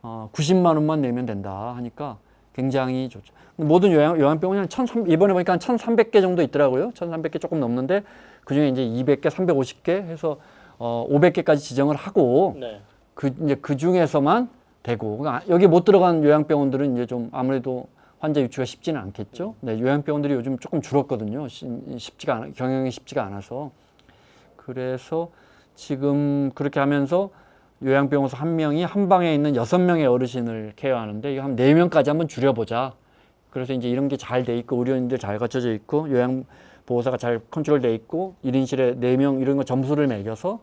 90만 원만 내면 된다 하니까 굉장히 좋죠. 모든 요양병원이 한 이번에 보니까 한 1,300개 정도 있더라고요. 1,300개 조금 넘는데 그중에 이제 200개, 350개 해서 500개까지 지정을 하고 네. 이제 그 중에서만 되고 그러니까 여기 못 들어간 요양병원들은 이제 좀 아무래도 환자 유치가 쉽지는 않겠죠. 네, 요양병원들이 요즘 조금 줄었거든요. 쉽지가 않아, 경영이 쉽지가 않아서. 그래서 지금 그렇게 하면서 요양병원에서 한 명이 한 방에 있는 6명의 어르신을 케어하는데 이거 한 4명까지 한번 줄여보자. 그래서 이제 이런 게 잘 돼 있고 의료인들 잘 갖춰져 있고 요양보호사가 잘 컨트롤돼 있고 1인실에 4명 이런 거 점수를 매겨서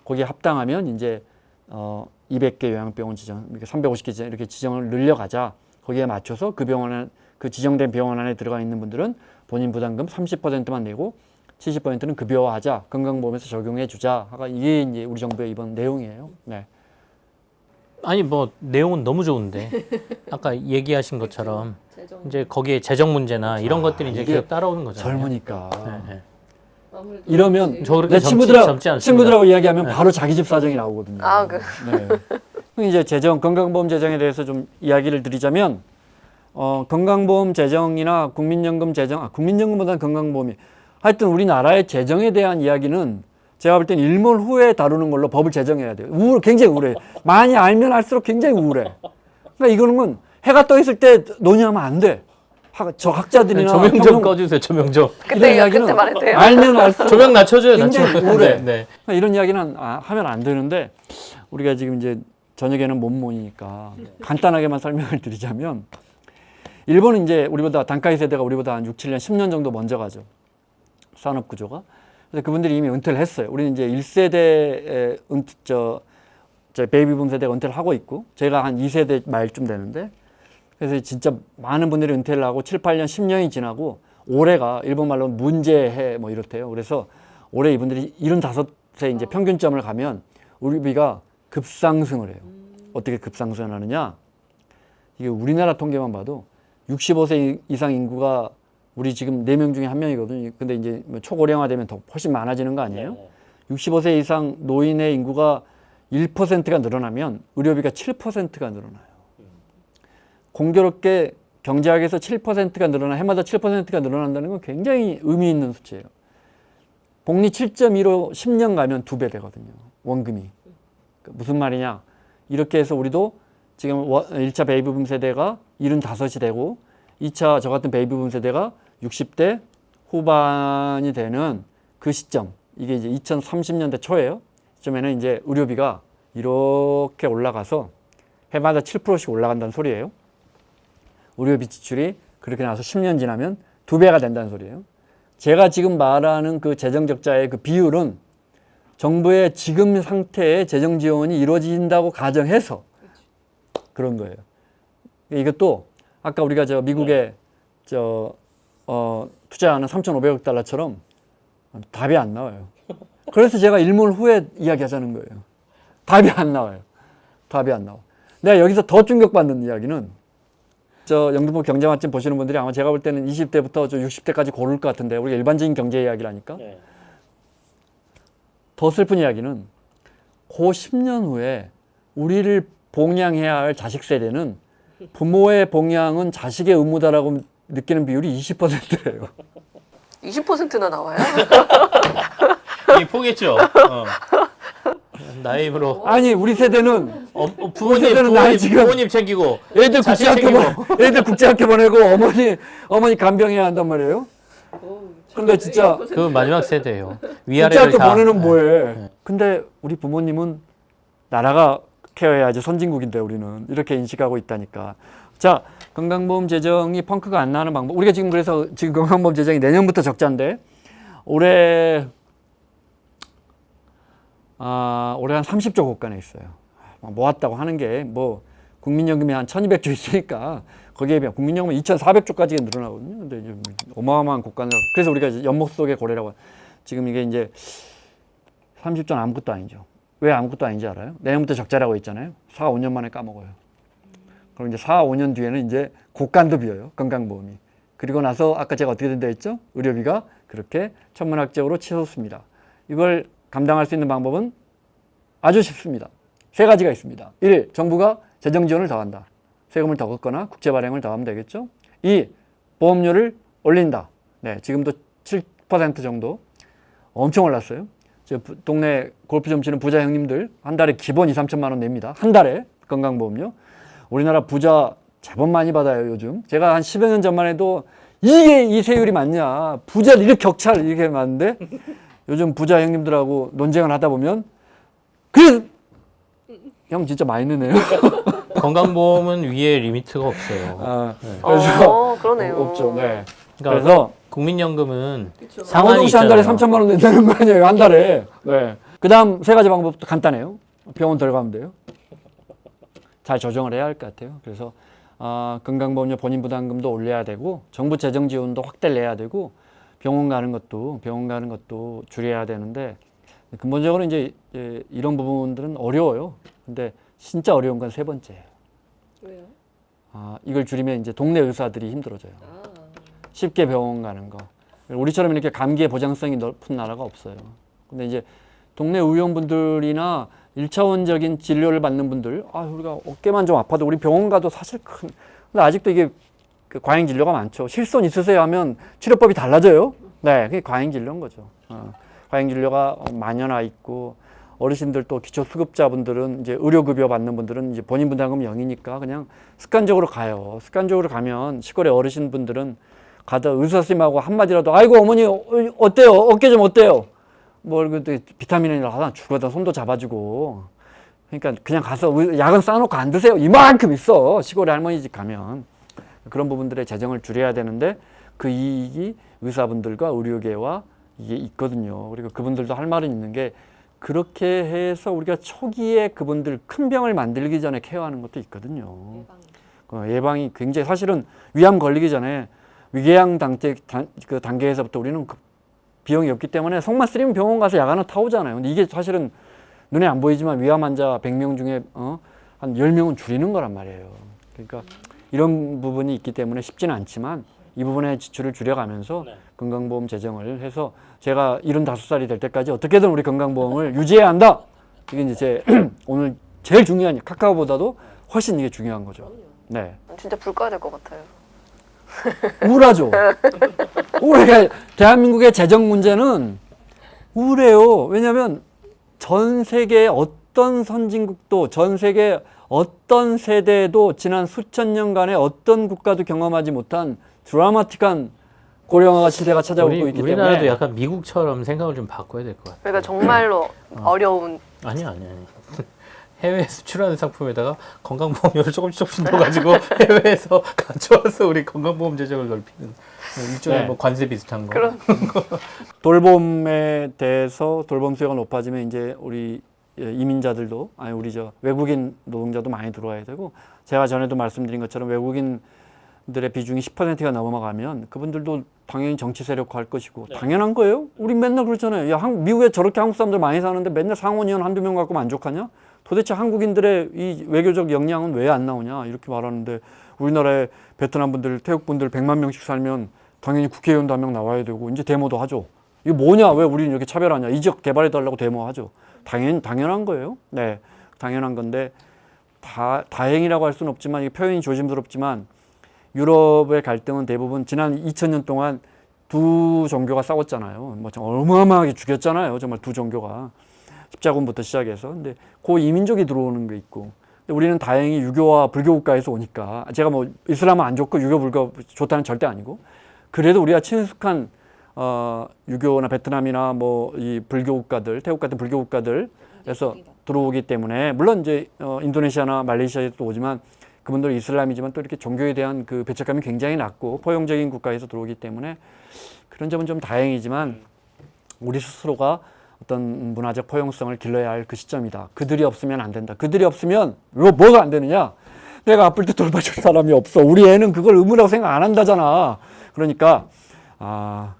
거기에 합당하면 이제 200개 요양병원 지정, 350개 이렇게 지정을 늘려가자. 거기에 맞춰서 그 병원에 그 지정된 병원 안에 들어가 있는 분들은 본인 부담금 30%만 내고 70%는 급여화하자. 건강보험에서 적용해 주자. 이게 이제 우리 정부의 이번 내용이에요. 네. 아니 뭐 내용은 너무 좋은데 아까 얘기하신 것처럼 재정. 이제 거기에 재정 문제나 이런 것들이 이제 이게 계속 따라오는 거잖아요. 젊으니까. 네. 아무래도 이러면 그렇지. 저 그렇게 내 젊지 않습니다. 친구들하고 이야기하면 네. 바로 자기 집 사정이 나오거든요. 아, 그. 네. 그럼 이제 건강보험 재정에 대해서 좀 이야기를 드리자면, 건강보험 재정이나 국민연금 재정, 국민연금보다는 건강보험이, 하여튼 우리나라의 재정에 대한 이야기는 제가 볼 땐 일몰 후에 다루는 걸로 법을 제정해야 돼요. 굉장히 우울해. 많이 알면 알수록 굉장히 우울해. 그러니까 이거는 해가 떠 있을 때 논의하면 안 돼. 저 학자들이나 조명 좀 꺼주세요. 조명 좀. 그때 말했대요. 알면 알수록 조명 낮춰줘요. 굉장히 낮춰. 우울해. 네. 그러니까 이런 이야기는 하면 안 되는데 우리가 지금 이제 저녁에는 못 모이니까 간단하게만 설명을 드리자면 일본은 이제 우리보다 단카이 세대가 우리보다 한 6, 7년, 10년 정도 먼저 가죠. 산업 구조가. 그래서 그분들이 이미 은퇴를 했어요. 우리는 이제 1세대 베이비붐 세대가 은퇴를 하고 있고 제가 한 2세대 말쯤 되는데 그래서 진짜 많은 분들이 은퇴를 하고 7, 8년, 10년이 지나고 올해가 일본 말로 문제해 뭐 이렇대요. 그래서 올해 이분들이 75세 이제 평균점을 가면 의료비가 급상승을 해요. 어떻게 급상승을 하느냐? 이게 우리나라 통계만 봐도 65세 이상 인구가 우리 지금 4명 중에 1명이거든요. 근데 이제 초고령화 되면 더 훨씬 많아지는 거 아니에요? 65세 이상 노인의 인구가 1%가 늘어나면 의료비가 7%가 늘어나요. 공교롭게 경제학에서 7%가 해마다 7%가 늘어난다는 건 굉장히 의미 있는 수치예요. 복리 7.15 10년 가면 2배 되거든요. 원금이. 무슨 말이냐? 이렇게 해서 우리도 지금 1차 베이비붐 세대가 75이 되고 2차 저 같은 베이비붐 세대가 60대 후반이 되는 그 시점, 이게 이제 2030년대 초예요. 시점에는 이제 의료비가 이렇게 올라가서 해마다 7%씩 올라간다는 소리예요. 의료비 지출이 그렇게 나와서 10년 지나면 2배가 된다는 소리예요. 제가 지금 말하는 그 재정 적자의 그 비율은 정부의 지금 상태의 재정 지원이 이루어진다고 가정해서 그런 거예요. 이것도 아까 우리가 미국에 투자하는 3,500억 달러처럼 답이 안 나와요. 그래서 제가 일몰 후에 이야기하자는 거예요. 답이 안 나와요. 답이 안 나와. 내가 여기서 더 충격받는 이야기는 영등포 경제 맛집 보시는 분들이 아마 제가 볼 때는 20대부터 60대까지 고를 것 같은데 우리가 일반적인 경제 이야기라니까. 네. 더 슬픈 이야기는 그 10년 후에 우리를 봉양해야 할 자식 세대는 부모의 봉양은 자식의 의무다라고 느끼는 비율이 20%예요. 20%나 나와요? 이미 포기했죠. 나의 힘으로 아니 우리 세대는 세대는 나이 지금 부모님 챙기고 애들 자식 애들 국제학교 보내고 어머니 간병해야 한단 말이에요. 근데 진짜 그 마지막 세대예요. 위아래를 국제학교 다. 보내는 뭐해. 근데 우리 부모님은 나라가 케어해야지 선진국인데 우리는 이렇게 인식하고 있다니까. 자, 건강보험 재정이 펑크가 안 나는 방법. 우리가 지금 그래서 지금 건강보험 재정이 내년부터 적자인데 올해 한 30조 고간에 있어요. 모았다고 하는 게 국민연금이 한 1,200조 있으니까 거기에 비하면 국민연금은 2,400조까지 늘어나거든요. 근데 이제 어마어마한 고간을 그래서 우리가 이제 연목 속의 고래라고 지금 이게 이제 30조는 아무것도 아니죠. 왜 아무것도 아닌지 알아요? 내년부터 적자라고 했잖아요. 4, 5년 만에 까먹어요. 그럼 이제 4, 5년 뒤에는 이제 고간도 비어요. 건강보험이. 그리고 나서 아까 제가 어떻게 된다 했죠? 의료비가 그렇게 천문학적으로 치솟습니다. 이걸 감당할 수 있는 방법은 아주 쉽습니다. 3가지가 있습니다. 1. 정부가 재정 지원을 더한다. 세금을 더 걷거나 국채 발행을 더하면 되겠죠. 2. 보험료를 올린다. 네, 지금도 7% 정도 엄청 올랐어요. 동네 골프 좀 치는 부자 형님들 한 달에 기본 2, 3천만 원 냅니다. 한 달에 건강보험료. 우리나라 부자 제법 많이 받아요 요즘. 제가 한 10여 년 전만 해도 이게 이 세율이 맞냐, 부자를 이렇게 격차를 이렇게 많은데 요즘 부자 형님들하고 논쟁을 하다 보면 그 형 진짜 많이 내네요. 건강보험은 위에 리미트가 없어요. 아, 네. 그래서 그러네요. 없죠. 네. 그러니까 그래서 국민연금은 상한이 상호동 씨한 달에 있잖아요. 3천만 원 낸다는 거 아니에요 한 달에. 네. 그다음 세 가지 방법도 간단해요. 병원 들어가면 돼요. 잘 조정을 해야 할 것 같아요. 그래서 건강보험료 본인 부담금도 올려야 되고 정부 재정 지원도 확대를 내야 되고 병원 가는 것도 줄여야 되는데 근본적으로 이제 이런 부분들은 어려워요. 근데 진짜 어려운 건 세 번째예요. 왜요? 이걸 줄이면 이제 동네 의사들이 힘들어져요. 아, 쉽게 병원 가는 거. 우리처럼 이렇게 감기의 보장성이 높은 나라가 없어요. 근데 이제 동네 의원분들이나 1차원적인 진료를 받는 분들, 우리가 어깨만 좀 아파도 우리 병원 가도 사실 근데 아직도 이게 그 과잉 진료가 많죠. 실손 있으세요 하면 치료법이 달라져요. 네, 그게 과잉 진료인 거죠. 과잉 진료가 만연화 있고 어르신들 또 기초수급자분들은 이제 의료급여 받는 분들은 이제 본인 부담금 0이니까 그냥 습관적으로 가요. 습관적으로 가면 시골의 어르신분들은 가다 의사 선생님하고 한마디라도 아이고 어머니 어때요? 어깨 좀 어때요? 뭐 이렇게 비타민이라 하다 죽어다 손도 잡아주고 그러니까 그냥 가서 약은 쌓아놓고 안 드세요. 이만큼 있어 시골의 할머니 집 가면. 그런 부분들의 재정을 줄여야 되는데 그 이익이 의사분들과 의료계와 이게 있거든요. 그리고 그분들도 할 말은 있는 게 그렇게 해서 우리가 초기에 그분들 큰 병을 만들기 전에 케어하는 것도 있거든요. 예방이 굉장히 사실은 위암 걸리기 전에 위궤양 그 단계에서부터 우리는 그 비용이 없기 때문에 속만 쓰리면 병원 가서 약 하나 타오잖아요. 근데 이게 사실은 눈에 안 보이지만 위암 환자 100명 중에 한 10명은 줄이는 거란 말이에요. 그러니까 이런 부분이 있기 때문에 쉽지는 않지만 이 부분의 지출을 줄여가면서 건강보험 재정을 해서 제가 75살이 될 때까지 어떻게든 우리 건강보험을 유지해야 한다. 이게 이제 제 오늘 제일 중요한 카카오보다도 훨씬 이게 중요한 거죠. 네. 진짜 불 꺼야 될 것 같아요. 우울하죠. 우울해. 대한민국의 재정 문제는 우울해요. 왜냐하면 전 세계 어떤 선진국도 전 세계 어떤 세대도 지난 수천 년간의 어떤 국가도 경험하지 못한 드라마틱한 고령화 시대가 찾아오고 있기 때문에 우리나라도 약간 미국처럼 생각을 좀 바꿔야 될 것 같아요. 그러니까 정말로 어려운 아니. 해외에 수출하는 상품에다가 건강보험료를 조금씩 넣어가지고 해외에서 가져와서 우리 건강보험 재정을 넓히는 일종의 네. 뭐 관세 비슷한 거. 그런 돌봄에 대해서 돌봄 수요가 높아지면 이제 우리 이민자들도 우리 외국인 노동자도 많이 들어와야 되고 제가 전에도 말씀드린 것처럼 외국인들의 비중이 10%가 넘어가면 그분들도 당연히 정치 세력화할 것이고 당연한 거예요. 우리 맨날 그렇잖아요. 야, 미국에 저렇게 한국 사람들 많이 사는데 맨날 상원의원 한두 명 갖고 만족하냐? 도대체 한국인들의 이 외교적 역량은 왜 안 나오냐? 이렇게 말하는데 우리나라에 베트남 분들, 태국 분들 100만 명씩 살면 당연히 국회의원도 한 명 나와야 되고 이제 데모도 하죠. 이게 뭐냐? 왜 우리는 이렇게 차별하냐? 이 지역 개발해달라고 데모하죠. 당연한 거예요. 네, 당연한 건데 다행이라고 할 수는 없지만 이게 표현이 조심스럽지만 유럽의 갈등은 대부분 지난 2000년 동안 두 종교가 싸웠잖아요. 뭐 어마어마하게 죽였잖아요. 정말 두 종교가 십자군부터 시작해서. 근데 그 이민족이 들어오는 게 있고. 근데 우리는 다행히 유교와 불교 국가에서 오니까 제가 뭐 이슬람은 안 좋고 유교 불교 좋다는 절대 아니고 그래도 우리가 친숙한 유교나 베트남이나 뭐 이 불교 국가들, 태국 같은 불교 국가들에서 들어오기 때문에 물론 이제 인도네시아나 말레이시아에도 오지만 그분들은 이슬람이지만 또 이렇게 종교에 대한 그 배척감이 굉장히 낮고 포용적인 국가에서 들어오기 때문에 그런 점은 좀 다행이지만 우리 스스로가 어떤 문화적 포용성을 길러야 할 그 시점이다. 그들이 없으면 안 된다. 그들이 없으면 뭐가 안 되느냐? 내가 아플 때 돌봐줄 사람이 없어. 우리 애는 그걸 의무라고 생각 안 한다잖아. 그러니까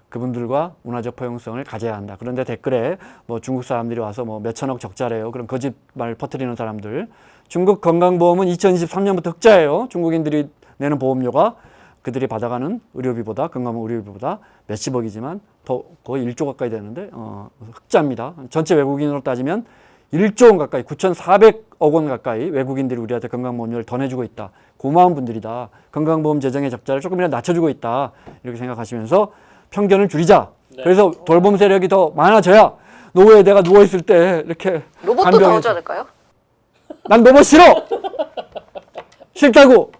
그분들과 문화적 포용성을 가져야 한다. 그런데 댓글에 뭐 중국 사람들이 와서 뭐 몇천억 적자래요. 그런 거짓말 퍼뜨리는 사람들. 중국 건강보험은 2023년부터 흑자예요. 중국인들이 내는 보험료가 그들이 받아가는 의료비보다 건강보험 의료비보다 몇십억이지만 더 거의 1조 가까이 되는데 흑자입니다. 전체 외국인으로 따지면 1조 원 가까이 9,400억 원 가까이 외국인들이 우리한테 건강보험료를 더 내주고 있다. 고마운 분들이다. 건강보험 재정의 적자를 조금이라도 낮춰주고 있다. 이렇게 생각하시면서 편견을 줄이자. 그래서 돌봄 세력이 더 많아져야 노후에 내가 누워 있을 때 이렇게 로봇도 간병해줘. 나오지 않을까요? 난 로봇 싫어. 싫다고.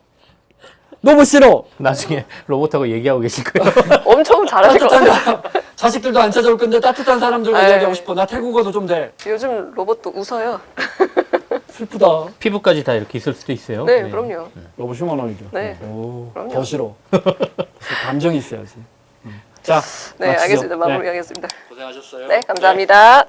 로봇 싫어. 나중에 로봇하고 얘기하고 계실 거예요. 엄청 잘하실 것 같아요. 자식들도 안 찾아올 건데 따뜻한 사람들과 에이. 이야기하고 싶어. 나 태국어도 좀 돼. 요즘 로봇도 웃어요. 슬프다. 피부까지 다 이렇게 있을 수도 있어요. 네, 그럼요. 로봇 휴머노이드. 네. 오, 그럼요. 더 싫어. 감정이 있어야지. 자, 네, 마치죠. 알겠습니다. 네. 마무리하겠습니다. 고생하셨어요. 네, 감사합니다.